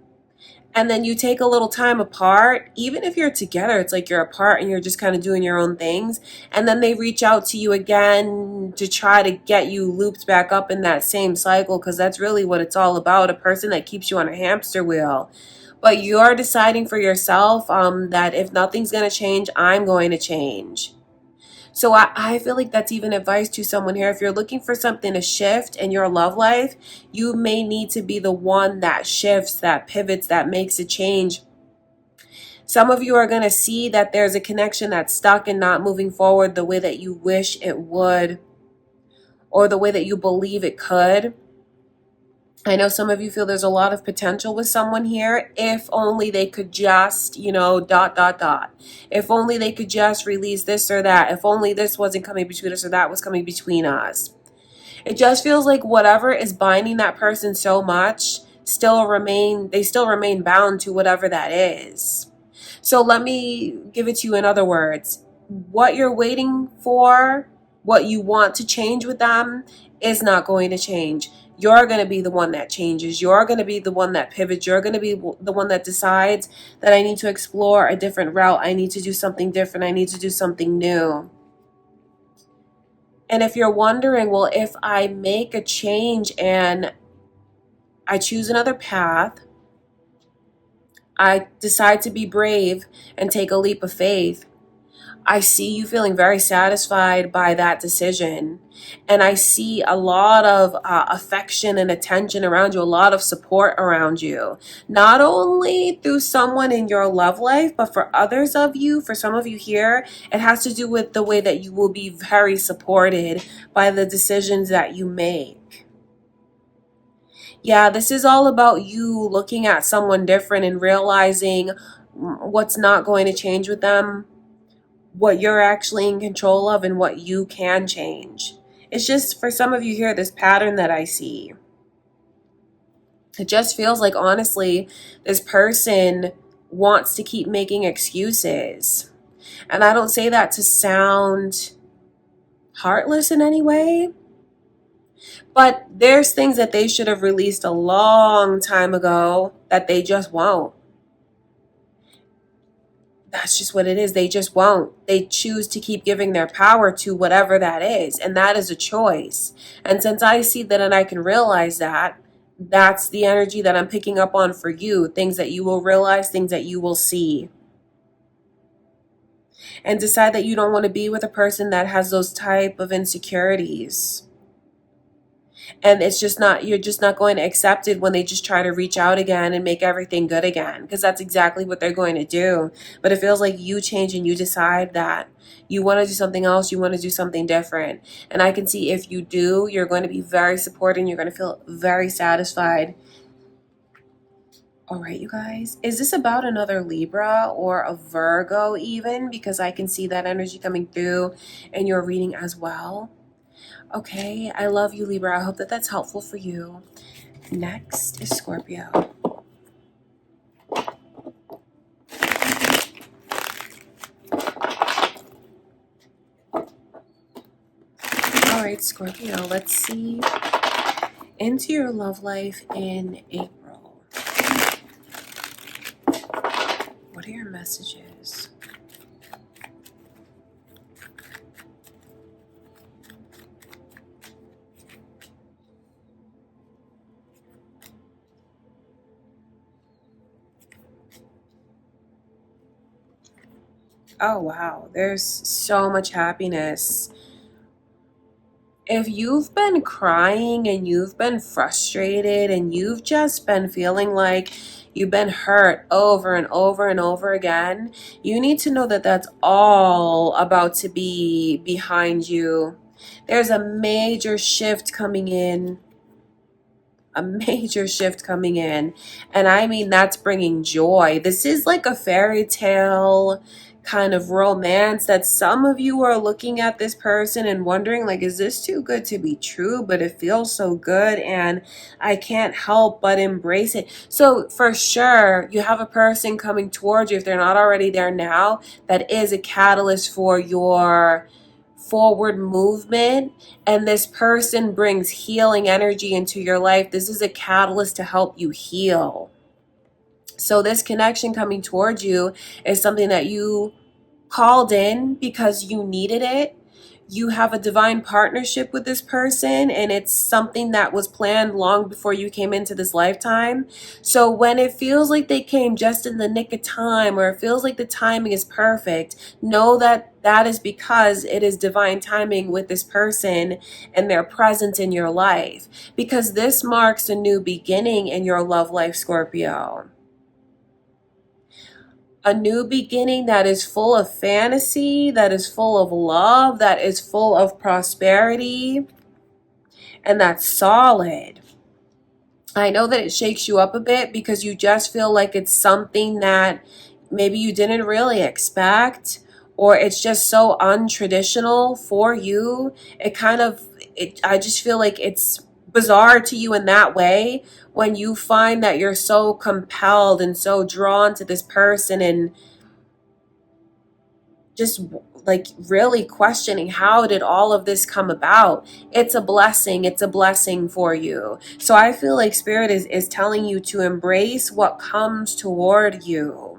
And then you take a little time apart. Even if you're together, it's like you're apart and you're just kind of doing your own things. And then they reach out to you again to try to get you looped back up in that same cycle, because that's really what it's all about, a person that keeps you on a hamster wheel. But you're deciding for yourself that if nothing's going to change, I'm going to change. So I feel like that's even advice to someone here. If you're looking for something to shift in your love life, you may need to be the one that shifts, that pivots, that makes a change. Some of you are going to see that there's a connection that's stuck and not moving forward the way that you wish it would, or the way that you believe it could. I know some of you feel there's a lot of potential with someone here. If only they could just, If only they could just release this or that. If only this wasn't coming between us or that was coming between us. It just feels like whatever is binding that person so much they still remain bound to whatever that is. So let me give it to you in other words. What you're waiting for, what you want to change with them, is not going to change. You're going to be the one that changes. You're going to be the one that pivots. You're going to be the one that decides that I need to explore a different route. I need to do something different. I need to do something new. And if you're wondering, well, if I make a change and I choose another path, I decide to be brave and take a leap of faith, I see you feeling very satisfied by that decision. And I see a lot of affection and attention around you, a lot of support around you. Not only through someone in your love life, but for others of you, for some of you here, it has to do with the way that you will be very supported by the decisions that you make. Yeah, this is all about you looking at someone different and realizing what's not going to change with them, what you're actually in control of, and what you can change. It's just for some of you here, this pattern that I see. It just feels like, honestly, this person wants to keep making excuses. And I don't say that to sound heartless in any way, but there's things that they should have released a long time ago that they just won't. That's just what it is. They just won't. They choose to keep giving their power to whatever that is. And that is a choice. And since I see that and I can realize that, that's the energy that I'm picking up on for you. Things that you will realize, things that you will see. And decide that you don't want to be with a person that has those type of insecurities. And you're just not going to accept it when they just try to reach out again and make everything good again, because that's exactly what they're going to do. But it feels like you change and you decide that you want to do something else, you want to do something different. And I can see if you do, you're going to be very supported and you're going to feel very satisfied. All right, you guys, is this about another Libra or a Virgo even? Because I can see that energy coming through in your reading as well. Okay, I love you, Libra. I hope that that's helpful for you. Next is Scorpio. All right, Scorpio, let's see into your love life in April. What are your messages? Oh, wow. There's so much happiness. If you've been crying and you've been frustrated and you've just been feeling like you've been hurt over and over and over again, you need to know that that's all about to be behind you. There's a major shift coming in, a major shift coming in. And I mean, that's bringing joy. This is like a fairy tale kind of romance that some of you are looking at this person and wondering, like, is this too good to be true? But it feels so good and I can't help but embrace it. So for sure, you have a person coming towards you, if they're not already there now, that is a catalyst for your forward movement, and this person brings healing energy into your life. This is a catalyst to help you heal. So this connection coming towards you is something that you called in because you needed it. You have a divine partnership with this person, and it's something that was planned long before you came into this lifetime. So when it feels like they came just in the nick of time, or it feels like the timing is perfect, know that that is because it is divine timing with this person and their presence in your life, because this marks a new beginning in your love life, Scorpio. A new beginning that is full of fantasy, that is full of love, that is full of prosperity, and that's solid. I know that it shakes you up a bit because you just feel like it's something that maybe you didn't really expect, or it's just so untraditional for you. I just feel like it's bizarre to you in that way, when you find that you're so compelled and so drawn to this person, and just like really questioning, how did all of this come about? It's a blessing. It's a blessing for you. So I feel like Spirit is telling you to embrace what comes toward you.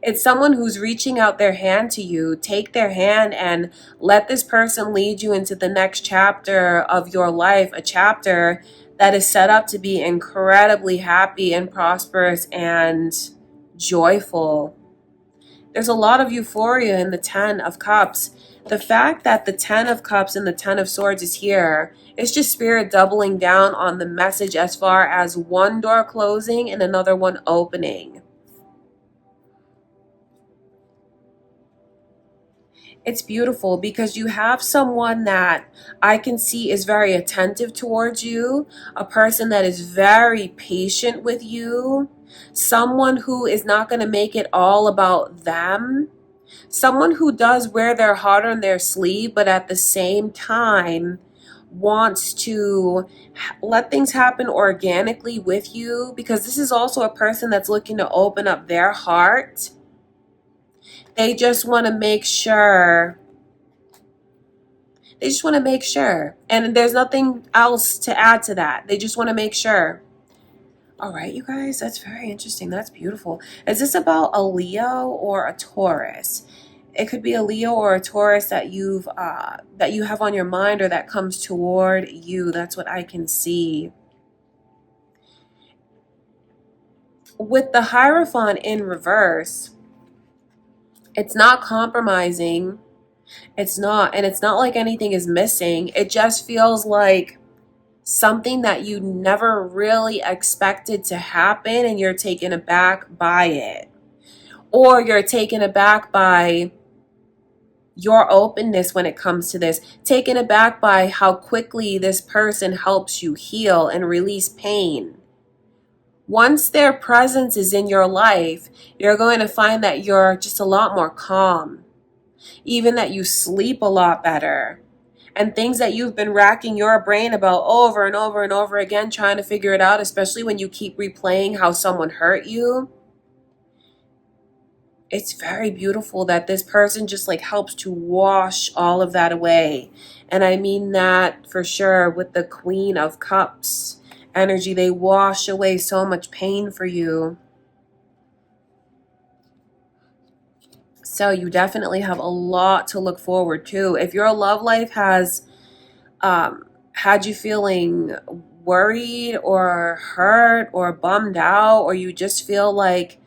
It's someone who's reaching out their hand to you. Take their hand and let this person lead you into the next chapter of your life, a chapter that is set up to be incredibly happy and prosperous and joyful. There's a lot of euphoria in the Ten of Cups. The fact that the Ten of Cups and the Ten of Swords is here is just Spirit doubling down on the message as far as one door closing and another one opening. It's beautiful because you have someone that I can see is very attentive towards you, a person that is very patient with you, someone who is not going to make it all about them, someone who does wear their heart on their sleeve, but at the same time wants to let things happen organically with you, because this is also a person that's looking to open up their heart. They just want to make sure. They just want to make sure. And there's nothing else to add to that. They just want to make sure. All right, you guys, that's very interesting. That's beautiful. Is this about a Leo or a Taurus? It could be a Leo or a Taurus that you have on your mind, or that comes toward you. That's what I can see. With the Hierophant in reverse, it's not compromising. It's not, and it's not like anything is missing. It just feels like something that you never really expected to happen, and you're taken aback by it. Or you're taken aback by your openness when it comes to this, taken aback by how quickly this person helps you heal and release pain. Once their presence is in your life, you're going to find that you're just a lot more calm, even that you sleep a lot better. And things that you've been racking your brain about over and over and over again, trying to figure it out, especially when you keep replaying how someone hurt you. It's very beautiful that this person just like helps to wash all of that away. And I mean that for sure with the Queen of Cups energy. They wash away so much pain for you. So you definitely have a lot to look forward to. If your love life has had you feeling worried or hurt or bummed out, or you just feel like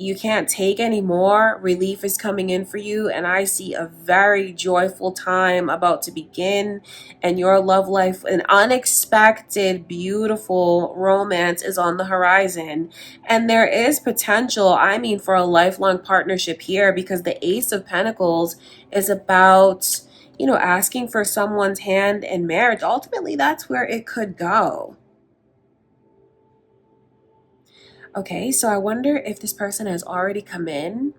you can't take anymore. Relief is coming in for you, and I see a very joyful time about to begin in your love life. An unexpected, beautiful romance is on the horizon, and there is potential, I mean, for a lifelong partnership here, because the Ace of Pentacles is about, you know, asking for someone's hand in marriage. Ultimately, that's where it could go. Okay, so I wonder if this person has already come in.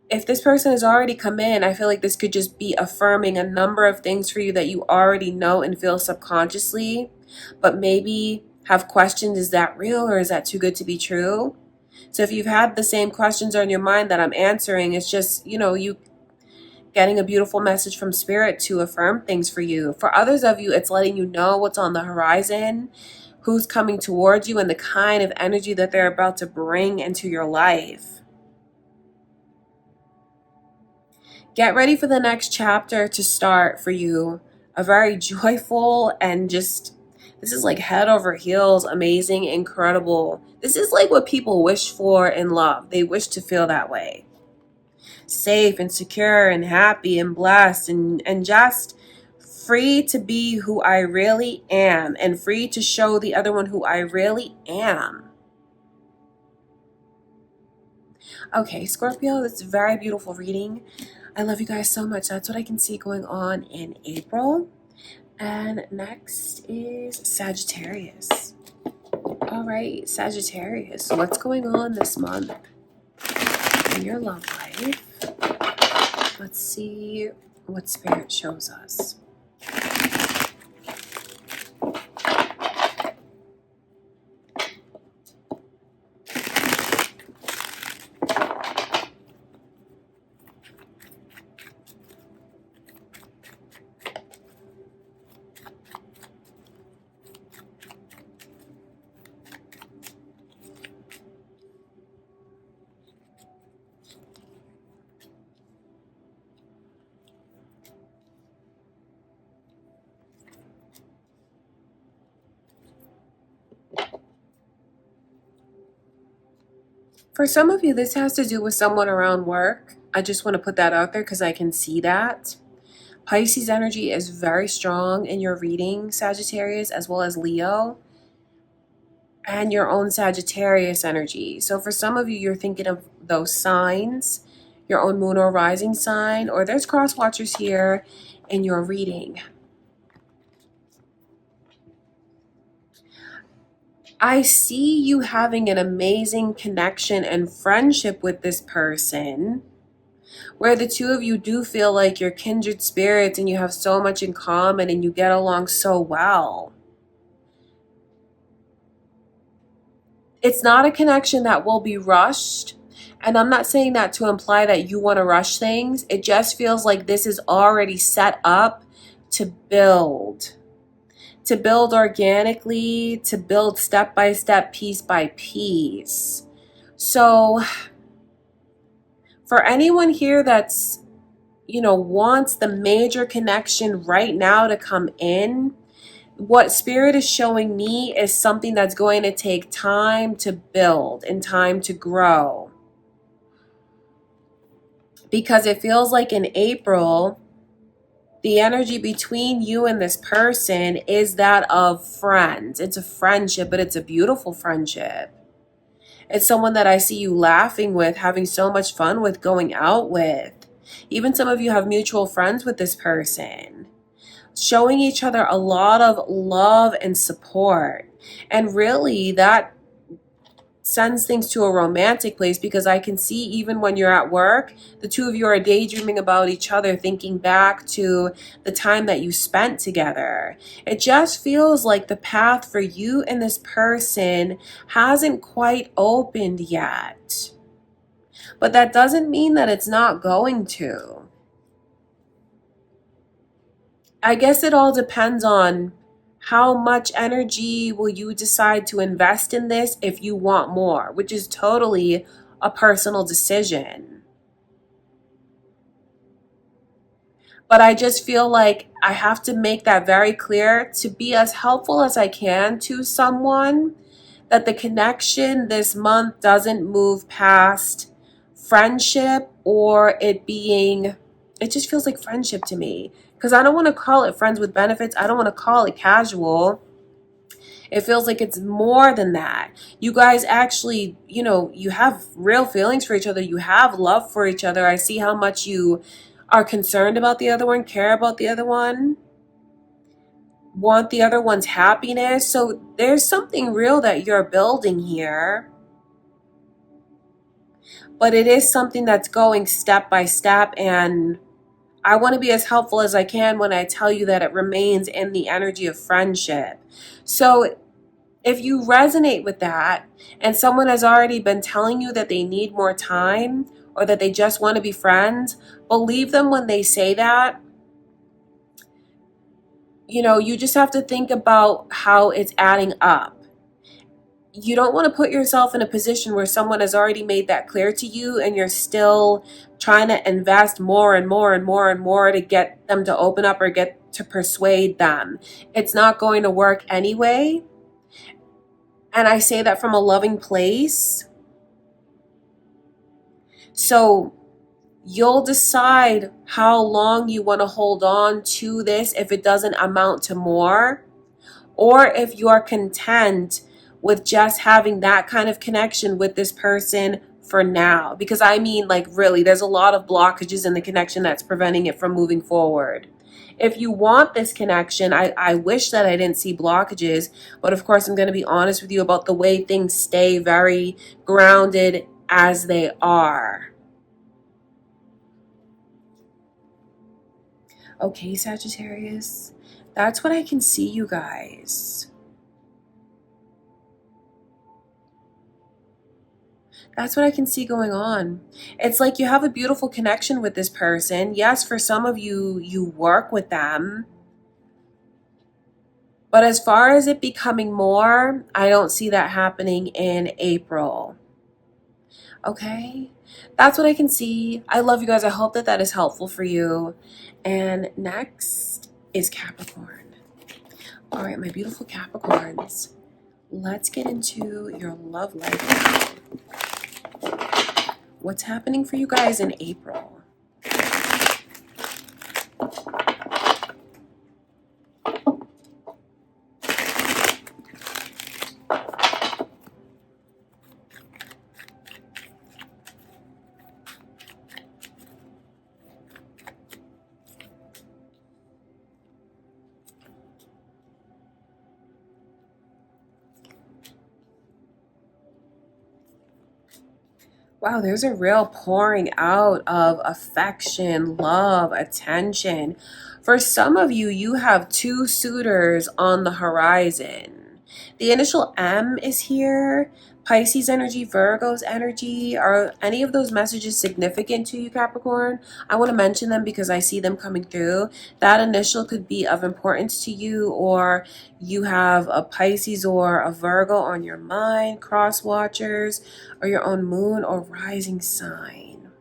If this person has already come in, I feel like this could just be affirming a number of things for you that you already know and feel subconsciously, but maybe have questioned, is that real or is that too good to be true? So if you've had the same questions on your mind that I'm answering, it's just, you know, you getting a beautiful message from spirit to affirm things for you. For others of you, it's letting you know what's on the horizon, who's coming towards you, and the kind of energy that they're about to bring into your life. Get ready for the next chapter to start for you. A very joyful and just, this is like head over heels, amazing, incredible. This is like what people wish for in love. They wish to feel that way. Safe and secure and happy and blessed and just free to be who I really am and free to show the other one who I really am. Okay, Scorpio, that's a very beautiful reading. I love you guys so much. That's what I can see going on in April. And next is Sagittarius. All right, Sagittarius. So what's going on this month in your love life? Let's see what Spirit shows us. For some of you, this has to do with someone around work. I just want to put that out there because I can see that. Pisces energy is very strong in your reading, Sagittarius, as well as Leo, and your own Sagittarius energy. So for some of you, you're thinking of those signs, your own moon or rising sign, or there's cross watchers here in your reading. I see you having an amazing connection and friendship with this person, where the two of you do feel like you're kindred spirits and you have so much in common and you get along so well. It's not a connection that will be rushed. And I'm not saying that to imply that you want to rush things. It just feels like this is already set up to build. To build organically, to build step by step, piece by piece. So for anyone here that's, you know, wants the major connection right now to come in, what Spirit is showing me is something that's going to take time to build and time to grow. Because it feels like in April, the energy between you and this person is that of friends. It's a friendship, but it's a beautiful friendship. It's someone that I see you laughing with, having so much fun with, going out with. Even some of you have mutual friends with this person. Showing each other a lot of love and support. And really, that sends things to a romantic place, because I can see even when you're at work, the two of you are daydreaming about each other, thinking back to the time that you spent together. It just feels like the path for you and this person hasn't quite opened yet. But that doesn't mean that it's not going to. I guess it all depends on how much energy will you decide to invest in this if you want more, which is totally a personal decision. But I just feel like I have to make that very clear to be as helpful as I can to someone. that the connection this month doesn't move past friendship or it being, it just feels like friendship to me. Because I don't want to call it friends with benefits. I don't want to call it casual. It feels like it's more than that. You guys actually, you know, you have real feelings for each other. You have love for each other. I see how much you are concerned about the other one, care about the other one, want the other one's happiness. So there's something real that you're building here. But it is something that's going step by step, and I want to be as helpful as I can when I tell you that it remains in the energy of friendship. So if you resonate with that and someone has already been telling you that they need more time or that they just want to be friends, believe them when they say that. You know, you just have to think about how it's adding up. You don't want to put yourself in a position where someone has already made that clear to you and you're still trying to invest more and more and more and more to get them to open up or get to persuade them. It's not going to work anyway. And I say that from a loving place. So you'll decide how long you want to hold on to this if it doesn't amount to more, or if you're content with just having that kind of connection with this person for now. Because I mean, like, really, there's a lot of blockages in the connection that's preventing it from moving forward. If you want this connection, I wish that I didn't see blockages, but of course I'm going to be honest with you about the way things stay very grounded as they are. Okay, Sagittarius, that's what I can see, you guys. That's what I can see going on. It's like you have a beautiful connection with this person. Yes, for some of you, you work with them. But as far as it becoming more, I don't see that happening in April. Okay? That's what I can see. I love you guys. I hope that that is helpful for you. And next is Capricorn. All right, my beautiful Capricorns. Let's get into your love life. What's happening for you guys in April? Wow, there's a real pouring out of affection, love, attention. For some of you, you have two suitors on the horizon. The initial M is here. Pisces energy, Virgo's energy. Are any of those messages significant to you, Capricorn? I want to mention them because I see them coming through. That initial could be of importance to you, or you have a Pisces or a Virgo on your mind, cross watchers, or your own moon or rising sign.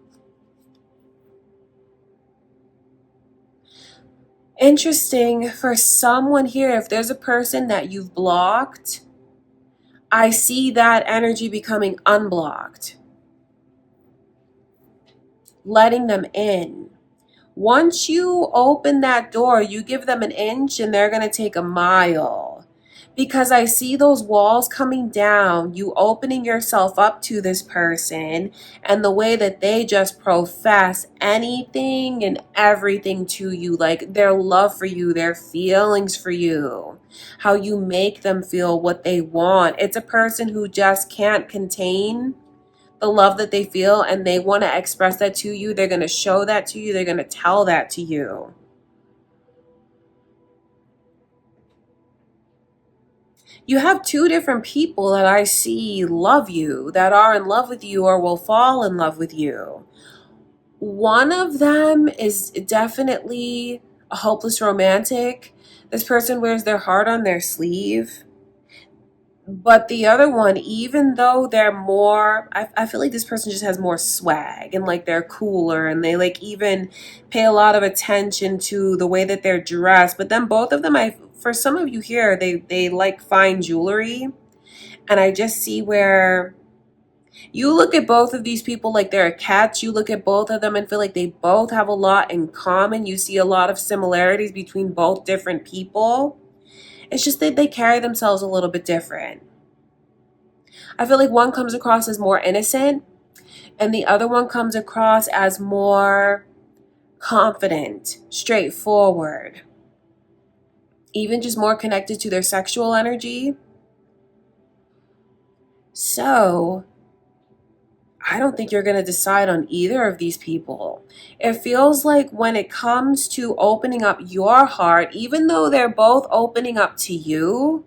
Interesting. For someone here, if there's a person that you've blocked, I see that energy becoming unblocked, letting them in. Once you open that door, you give them an inch and they're going to take a mile. Because I see those walls coming down, you opening yourself up to this person, and the way that they just profess anything and everything to you, like their love for you, their feelings for you, how you make them feel what they want. It's a person who just can't contain the love that they feel, and they want to express that to you. They're going to show that to you. They're going to tell that to you. You have two different people that I see love you, that are in love with you or will fall in love with you. One of them is definitely a hopeless romantic. This person wears their heart on their sleeve. But the other one, even though they're more, I feel like this person just has more swag and like they're cooler, and they like even pay a lot of attention to the way that they're dressed. But then both of them, for some of you here, they like fine jewelry. And I just see where you look at both of these people like they're a catch. You look at both of them and feel like they both have a lot in common. You see a lot of similarities between both different people. It's just that they carry themselves a little bit different. I feel like one comes across as more innocent and the other one comes across as more confident, straightforward, even just more connected to their sexual energy. So I don't think you're going to decide on either of these people. It feels like when it comes to opening up your heart, even though they're both opening up to you,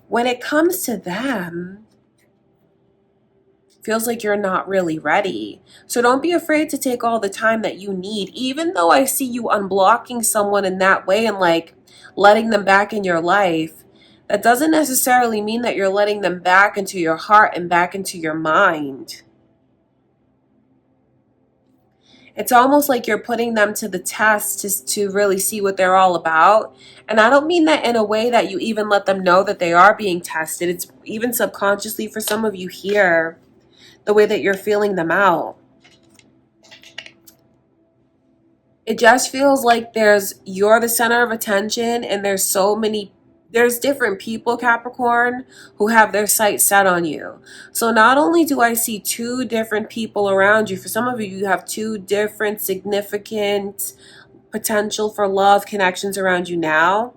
when it comes to them, feels like you're not really ready. So don't be afraid to take all the time that you need, even though I see you unblocking someone in that way and like letting them back in your life. That doesn't necessarily mean that you're letting them back into your heart and back into your mind. It's almost like you're putting them to the test to really see what they're all about. And I don't mean that in a way that you even let them know that they are being tested. It's even subconsciously for some of you here, the way that you're feeling them out. It just feels like you're the center of attention and there's different people, Capricorn, who have their sights set on you. So not only do I see two different people around you, for some of you, you have two different significant potential for love connections around you now.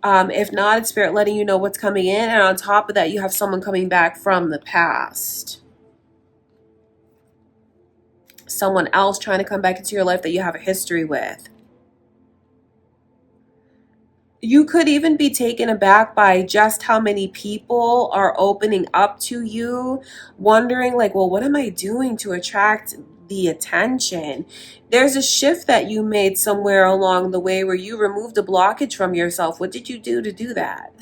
If not, it's Spirit letting you know what's coming in. And on top of that, you have someone coming back from the past. Someone else trying to come back into your life that you have a history with. You could even be taken aback by just how many people are opening up to you, wondering like, well, what am I doing to attract the attention? There's a shift that you made somewhere along the way where you removed a blockage from yourself. What did you do to do that?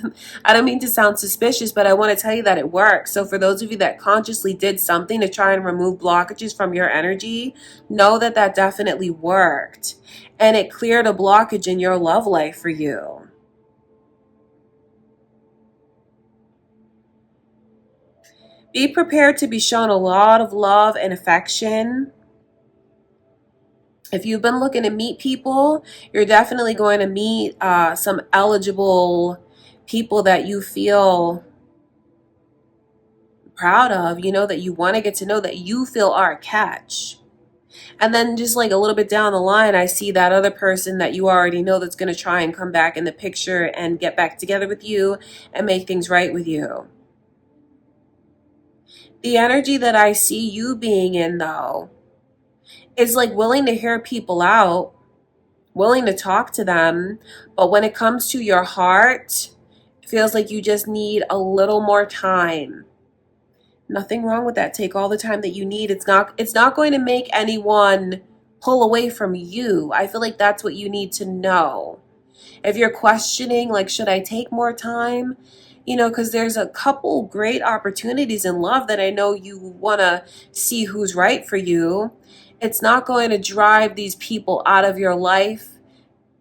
I don't mean to sound suspicious, but I want to tell you that it works. So for those of you that consciously did something to try and remove blockages from your energy, know that that definitely worked. And it cleared a blockage in your love life for you. Be prepared to be shown a lot of love and affection. If you've been looking to meet people, you're definitely going to meet some eligible people that you feel proud of, that you want to get to know, that you feel are a catch. And then just like a little bit down the line, I see that other person that you already know that's going to try and come back in the picture and get back together with you and make things right with you. The energy that I see you being in, though, is like willing to hear people out, willing to talk to them. But when it comes to your heart, it feels like you just need a little more time. Nothing wrong with that. Take all the time that you need. It's not going to make anyone pull away from you. I feel like that's what you need to know. If you're questioning, like, should I take more time? Because there's a couple great opportunities in love that I know you want to see who's right for you. It's not going to drive these people out of your life.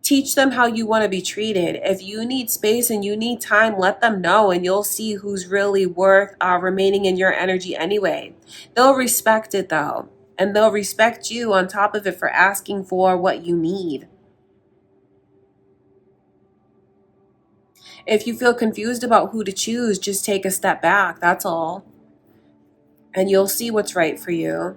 Teach them how you want to be treated. If you need space and you need time, let them know, and you'll see who's really worth remaining in your energy anyway. They'll respect it, though, and they'll respect you on top of it for asking for what you need. If you feel confused about who to choose, just take a step back. That's all. And you'll see what's right for you.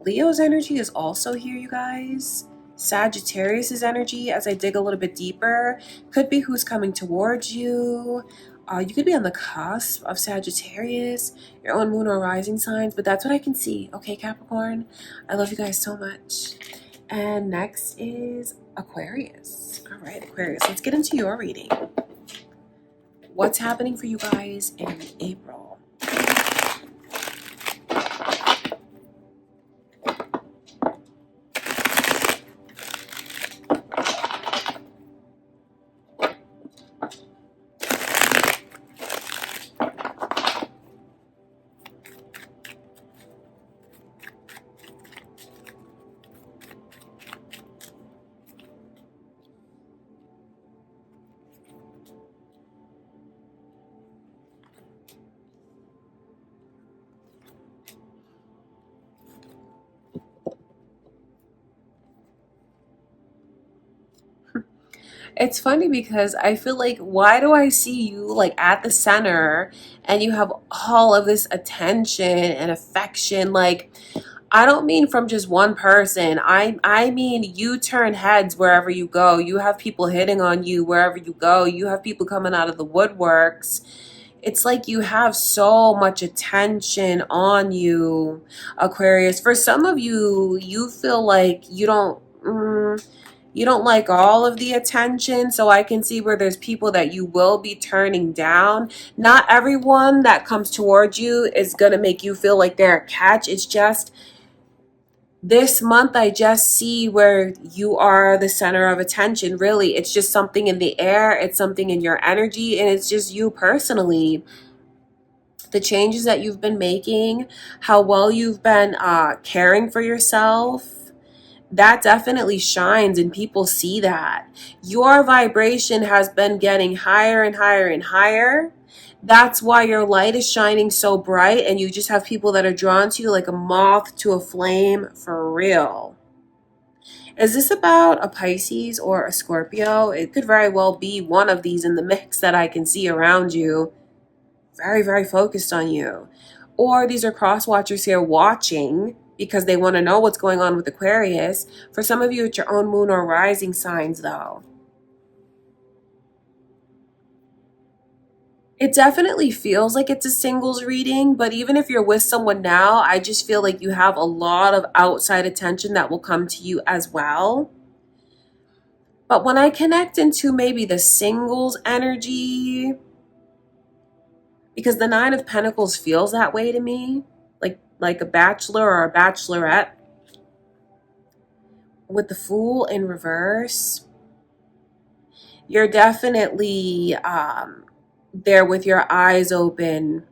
Leo's energy is also here, you guys. Sagittarius's energy, as I dig a little bit deeper, could be who's coming towards you. You could be on the cusp of Sagittarius, your own moon or rising signs, but that's what I can see. Okay, Capricorn? I love you guys so much. And next is Aquarius. All right, Aquarius, let's get into your reading. What's happening for you guys in April? It's funny because I feel like, why do I see you like at the center and you have all of this attention and affection? Like, I don't mean from just one person. I mean you turn heads wherever you go. You have people hitting on you wherever you go. You have people coming out of the woodworks. It's like you have so much attention on you, Aquarius. For some of you, you feel like you don't like all of the attention, so I can see where there's people that you will be turning down. Not everyone that comes towards you is going to make you feel like they're a catch. It's just this month, I just see where you are the center of attention. Really, it's just something in the air, it's something in your energy, and it's just you personally. The changes that you've been making, how well you've been caring for yourself, that definitely shines and people see that. Your vibration has been getting higher and higher and higher. That's why your light is shining so bright and you just have people that are drawn to you like a moth to a flame, for real. Is this about a Pisces or a Scorpio? It could very well be one of these in the mix that I can see around you. Very, very focused on you. Or these are cross watchers here watching because they want to know what's going on with Aquarius. For some of you, it's your own moon or rising signs, though. It definitely feels like it's a singles reading, but even if you're with someone now, I just feel like you have a lot of outside attention that will come to you as well. But when I connect into maybe the singles energy, because the Nine of Pentacles feels that way to me, like a bachelor or a bachelorette, with the Fool in reverse, you're definitely there with your eyes open.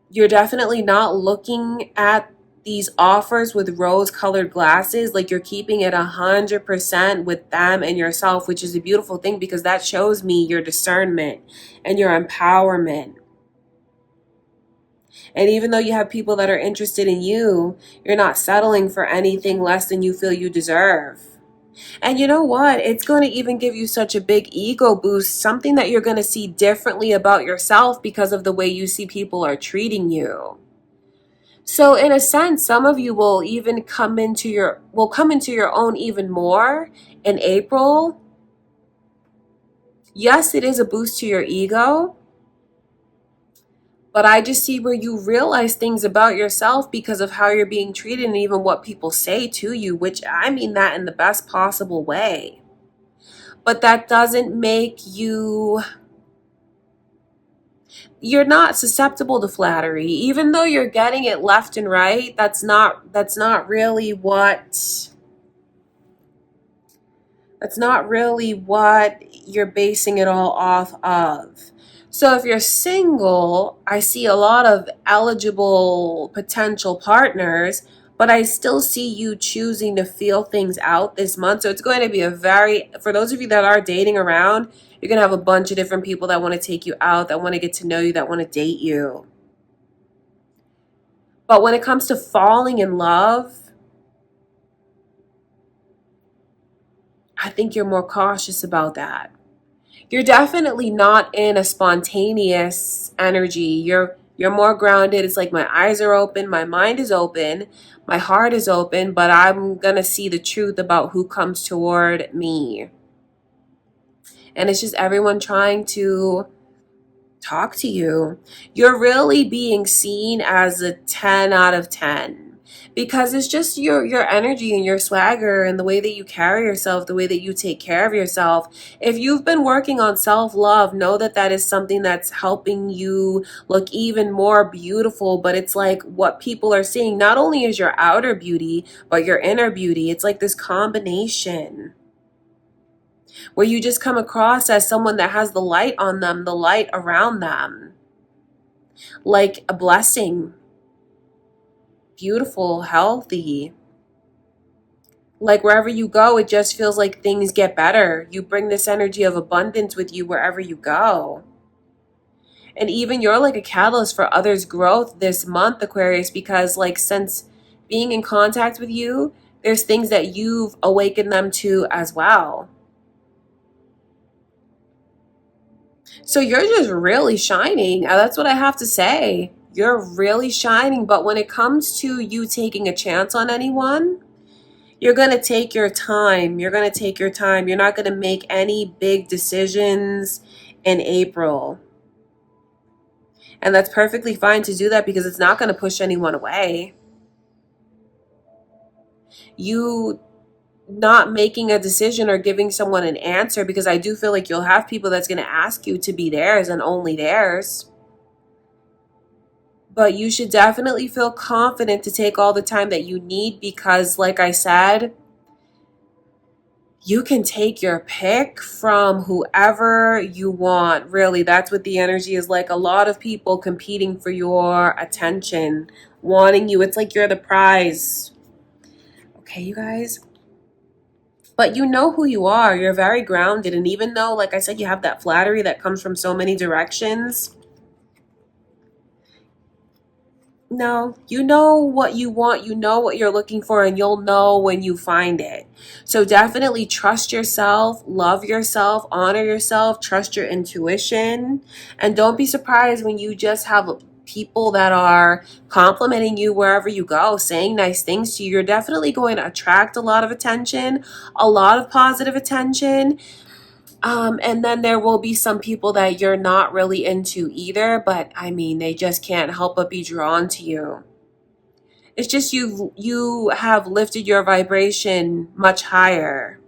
You're definitely not looking at these offers with rose-colored glasses. Like, you're keeping it 100% with them and yourself, which is a beautiful thing because that shows me your discernment and your empowerment. And even though you have people that are interested in you, you're not settling for anything less than you feel you deserve. And you know what? It's going to even give you such a big ego boost, something that you're going to see differently about yourself because of the way you see people are treating you. So in a sense, some of you will even come into your own even more in April. Yes, it is a boost to your ego, but I just see where you realize things about yourself because of how you're being treated and even what people say to you, which I mean that in the best possible way. But that doesn't make you, you're not susceptible to flattery. Even though you're getting it left and right, that's not really what you're basing it all off of. So if you're single, I see a lot of eligible potential partners, but I still see you choosing to feel things out this month. So it's going to be for those of you that are dating around, you're going to have a bunch of different people that want to take you out, that want to get to know you, that want to date you. But when it comes to falling in love, I think you're more cautious about that. You're definitely not in a spontaneous energy. You're more grounded. It's like my eyes are open, my mind is open, my heart is open, but I'm going to see the truth about who comes toward me. And it's just everyone trying to talk to you. You're really being seen as a 10 out of 10. Because it's just your energy and your swagger and the way that you carry yourself, the way that you take care of yourself. If you've been working on self-love, know that that is something that's helping you look even more beautiful. But it's like what people are seeing not only is your outer beauty, but your inner beauty. It's like this combination where you just come across as someone that has the light on them, the light around them, like a blessing. Beautiful, healthy. Like wherever you go, it just feels like things get better. You bring this energy of abundance with you wherever you go. And even you're like a catalyst for others' growth this month, Aquarius, because like since being in contact with you, there's things that you've awakened them to as well. So you're just really shining. That's what I have to say. You're really shining. But when it comes to you taking a chance on anyone, you're going to take your time. You're going to take your time. You're not going to make any big decisions in April. And that's perfectly fine to do that because it's not going to push anyone away. You not making a decision or giving someone an answer, because I do feel like you'll have people that's going to ask you to be theirs and only theirs. But you should definitely feel confident to take all the time that you need because, like I said, you can take your pick from whoever you want. Really, that's what the energy is like. A lot of people competing for your attention, wanting you. It's like you're the prize. Okay, you guys? But you know who you are. You're very grounded. And even though, like I said, you have that flattery that comes from so many directions, no, you know what you want, you know what you're looking for, and you'll know when you find it. So definitely trust yourself, love yourself, honor yourself, trust your intuition, and don't be surprised when you just have people that are complimenting you wherever you go, saying nice things to you. You're definitely going to attract a lot of attention, a lot of positive attention. And then there will be some people that you're not really into either, but I mean, they just can't help but be drawn to you. It's just you have lifted your vibration much higher.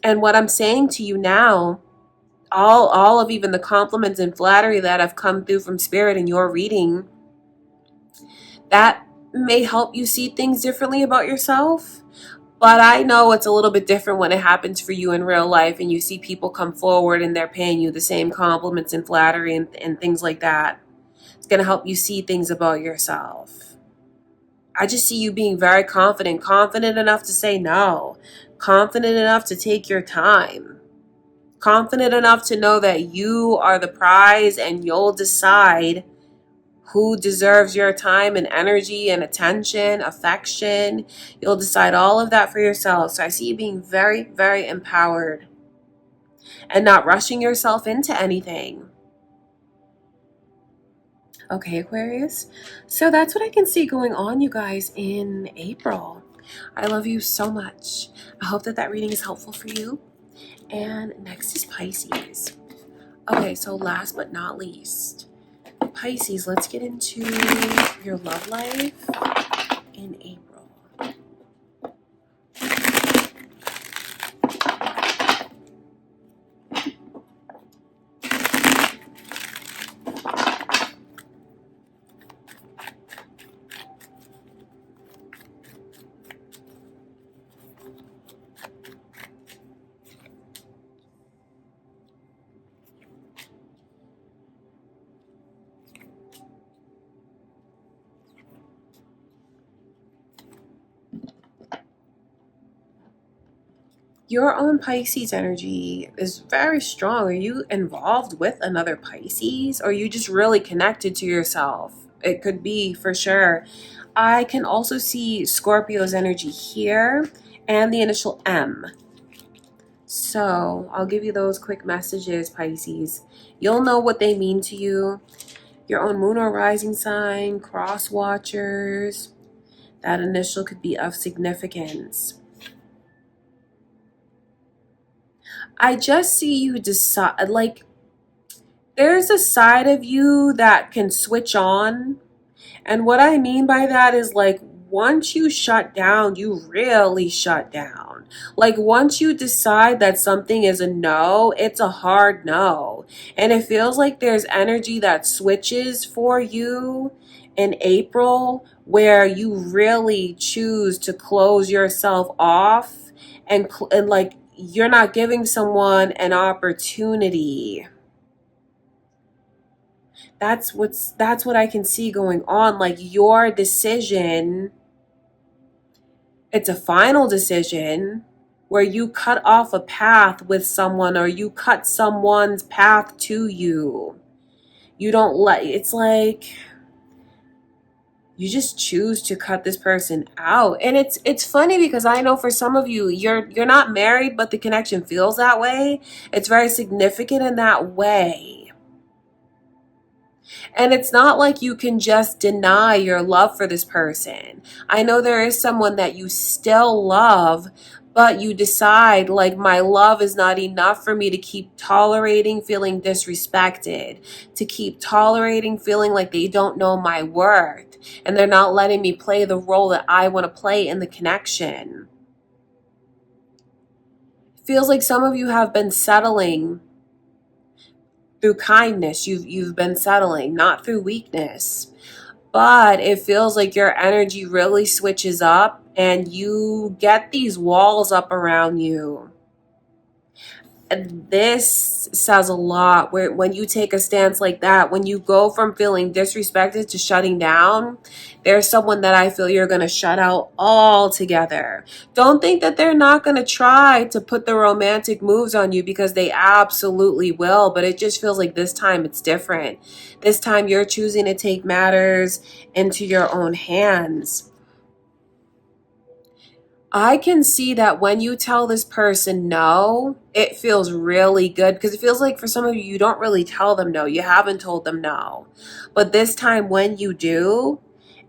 And what I'm saying to you now, all of even the compliments and flattery that have come through from spirit in your reading, that may help you see things differently about yourself. But I know it's a little bit different when it happens for you in real life and you see people come forward and they're paying you the same compliments and flattery and things like that. It's going to help you see things about yourself. I just see you being very confident enough to say no, confident enough to take your time, confident enough to know that you are the prize and you'll decide who deserves your time and energy and attention, affection. You'll decide all of that for yourself. So I see you being very, very empowered and not rushing yourself into anything. Okay, Aquarius. So that's what I can see going on, you guys, in April. I love you so much. I hope that reading is helpful for you. And next is Pisces. Okay, so last but not least, Pisces, let's get into your love life in April. Your own Pisces energy is very strong. Are you involved with another Pisces? Or are you just really connected to yourself? It could be for sure. I can also see Scorpio's energy here and the initial M. So I'll give you those quick messages, Pisces. You'll know what they mean to you. Your own moon or rising sign, cross watchers. That initial could be of significance. I just see you decide, like, there's a side of you that can switch on. And what I mean by that is, like, once you shut down, you really shut down. Like, once you decide that something is a no, it's a hard no. And it feels like there's energy that switches for you in April where you really choose to close yourself off and like, you're not giving someone an opportunity. That's what I can see going on. Like, your decision, it's a final decision where you cut off a path with someone or you cut someone's path to you. You don't let, it's like you just choose to cut this person out. And it's funny because I know for some of you, you're not married, but the connection feels that way. It's very significant in that way. And it's not like you can just deny your love for this person. I know there is someone that you still love, but you decide, like, my love is not enough for me to keep tolerating feeling disrespected, to keep tolerating feeling like they don't know my worth, and they're not letting me play the role that I want to play in the connection. It feels like some of you have been settling through kindness. You've been settling, not through weakness. But it feels like your energy really switches up and you get these walls up around you. And this says a lot when you take a stance like that, when you go from feeling disrespected to shutting down, there's someone that I feel you're going to shut out altogether. Don't think that they're not going to try to put the romantic moves on you, because they absolutely will, but it just feels like this time it's different. This time you're choosing to take matters into your own hands. I can see that when you tell this person no, it feels really good, because it feels like for some of you, you don't really tell them no. You haven't told them no. But this time when you do,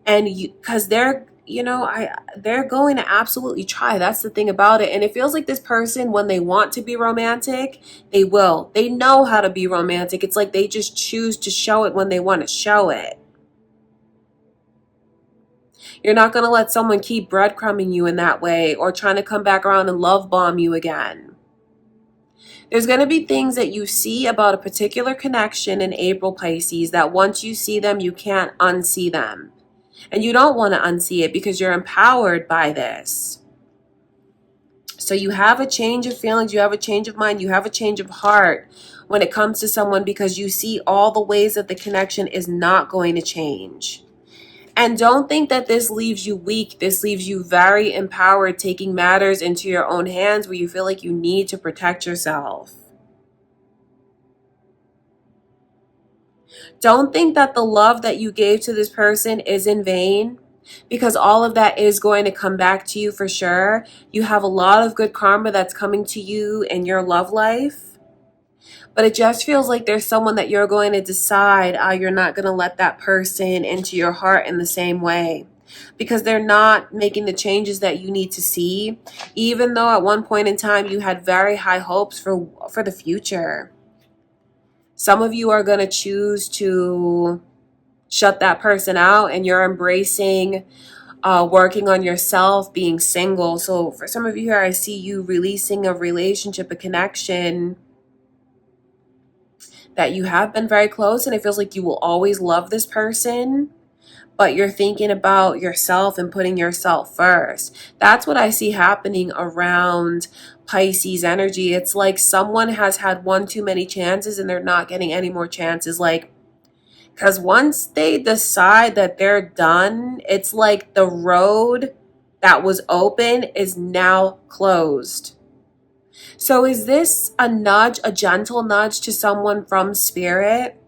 and because they're going to absolutely try. That's the thing about it. And it feels like this person, when they want to be romantic, they will. They know how to be romantic. It's like they just choose to show it when they want to show it. You're not going to let someone keep breadcrumbing you in that way, or trying to come back around and love bomb you again. There's going to be things that you see about a particular connection in April, Pisces, that once you see them, you can't unsee them. And you don't want to unsee it because you're empowered by this. So you have a change of feelings, you have a change of mind, you have a change of heart when it comes to someone, because you see all the ways that the connection is not going to change. And don't think that this leaves you weak. This leaves you very empowered, taking matters into your own hands where you feel like you need to protect yourself. Don't think that the love that you gave to this person is in vain, because all of that is going to come back to you for sure. You have a lot of good karma that's coming to you in your love life. But it just feels like there's someone that you're going to decide you're not going to let that person into your heart in the same way, because they're not making the changes that you need to see, even though at one point in time you had very high hopes for the future. Some of you are going to choose to shut that person out, and you're embracing working on yourself, being single. So for some of you here, I see you releasing a relationship, a connection that you have been very close, and it feels like you will always love this person, but you're thinking about yourself and putting yourself first. That's what I see happening around Pisces energy. It's like someone has had one too many chances and they're not getting any more chances. Like, because once they decide that they're done, it's like the road that was open is now closed. So is this a nudge, a gentle nudge to someone from spirit?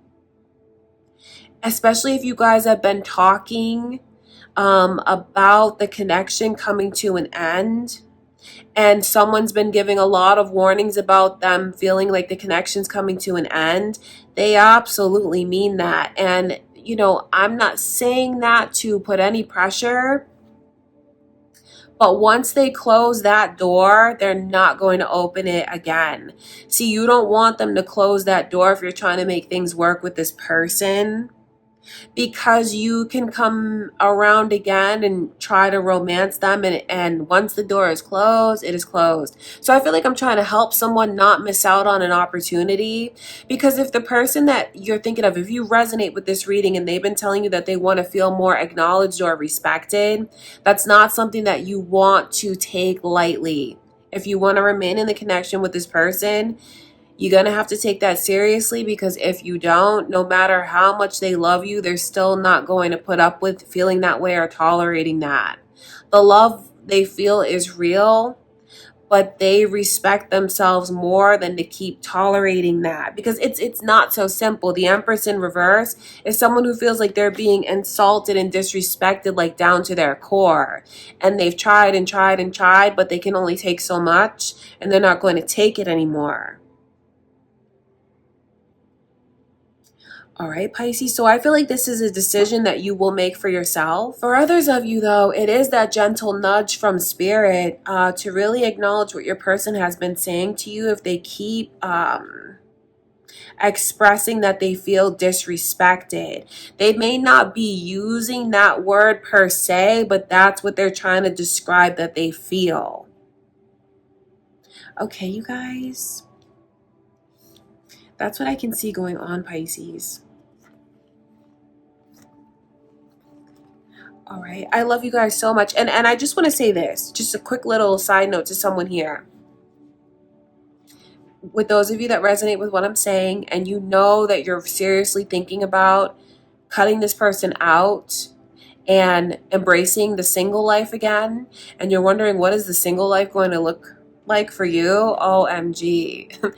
Especially if you guys have been talking about the connection coming to an end, and someone's been giving a lot of warnings about them feeling like the connection's coming to an end. They absolutely mean that. And, I'm not saying that to put any pressure, but once they close that door, they're not going to open it again. See, you don't want them to close that door if you're trying to make things work with this person, because you can come around again and try to romance them, and once the door is closed, it is closed. So I feel like I'm trying to help someone not miss out on an opportunity, because if the person that you're thinking of, if you resonate with this reading and they've been telling you that they want to feel more acknowledged or respected, that's not something that you want to take lightly. If you want to remain in the connection with this person, you're going to have to take that seriously, because if you don't, no matter how much they love you, they're still not going to put up with feeling that way or tolerating that. The love they feel is real, but they respect themselves more than to keep tolerating that, because it's not so simple. The Empress in reverse is someone who feels like they're being insulted and disrespected, like down to their core, and they've tried and tried and tried, but they can only take so much, and they're not going to take it anymore. All right, Pisces. So I feel like this is a decision that you will make for yourself. For others of you, though, it is that gentle nudge from spirit to really acknowledge what your person has been saying to you. If they keep expressing that they feel disrespected, they may not be using that word per se, but that's what they're trying to describe that they feel. Okay, you guys. That's what I can see going on, Pisces. All right. I love you guys so much. And I just want to say this, just a quick little side note to someone here. With those of you that resonate with what I'm saying, and you know that you're seriously thinking about cutting this person out and embracing the single life again, and you're wondering what is the single life going to look like for you, OMG.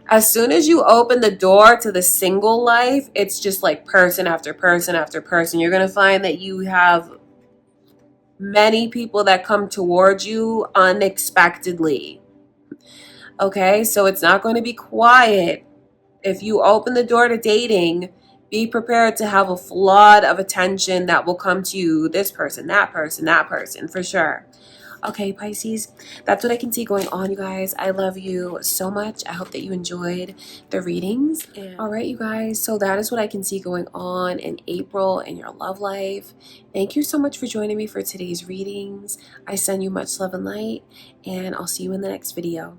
As soon as you open the door to the single life, it's just like person after person after person. You're going to find that you have many people that come towards you unexpectedly. Okay, so it's not going to be quiet. If you open the door to dating, be prepared to have a flood of attention that will come to you. This person, that person, that person, for sure. Okay, Pisces, that's what I can see going on, you guys. I love you so much. I hope that you enjoyed the readings. All right, you guys, so that is what I can see going on in April in your love life. Thank you so much for joining me for today's readings. I send you much love and light, and I'll see you in the next video.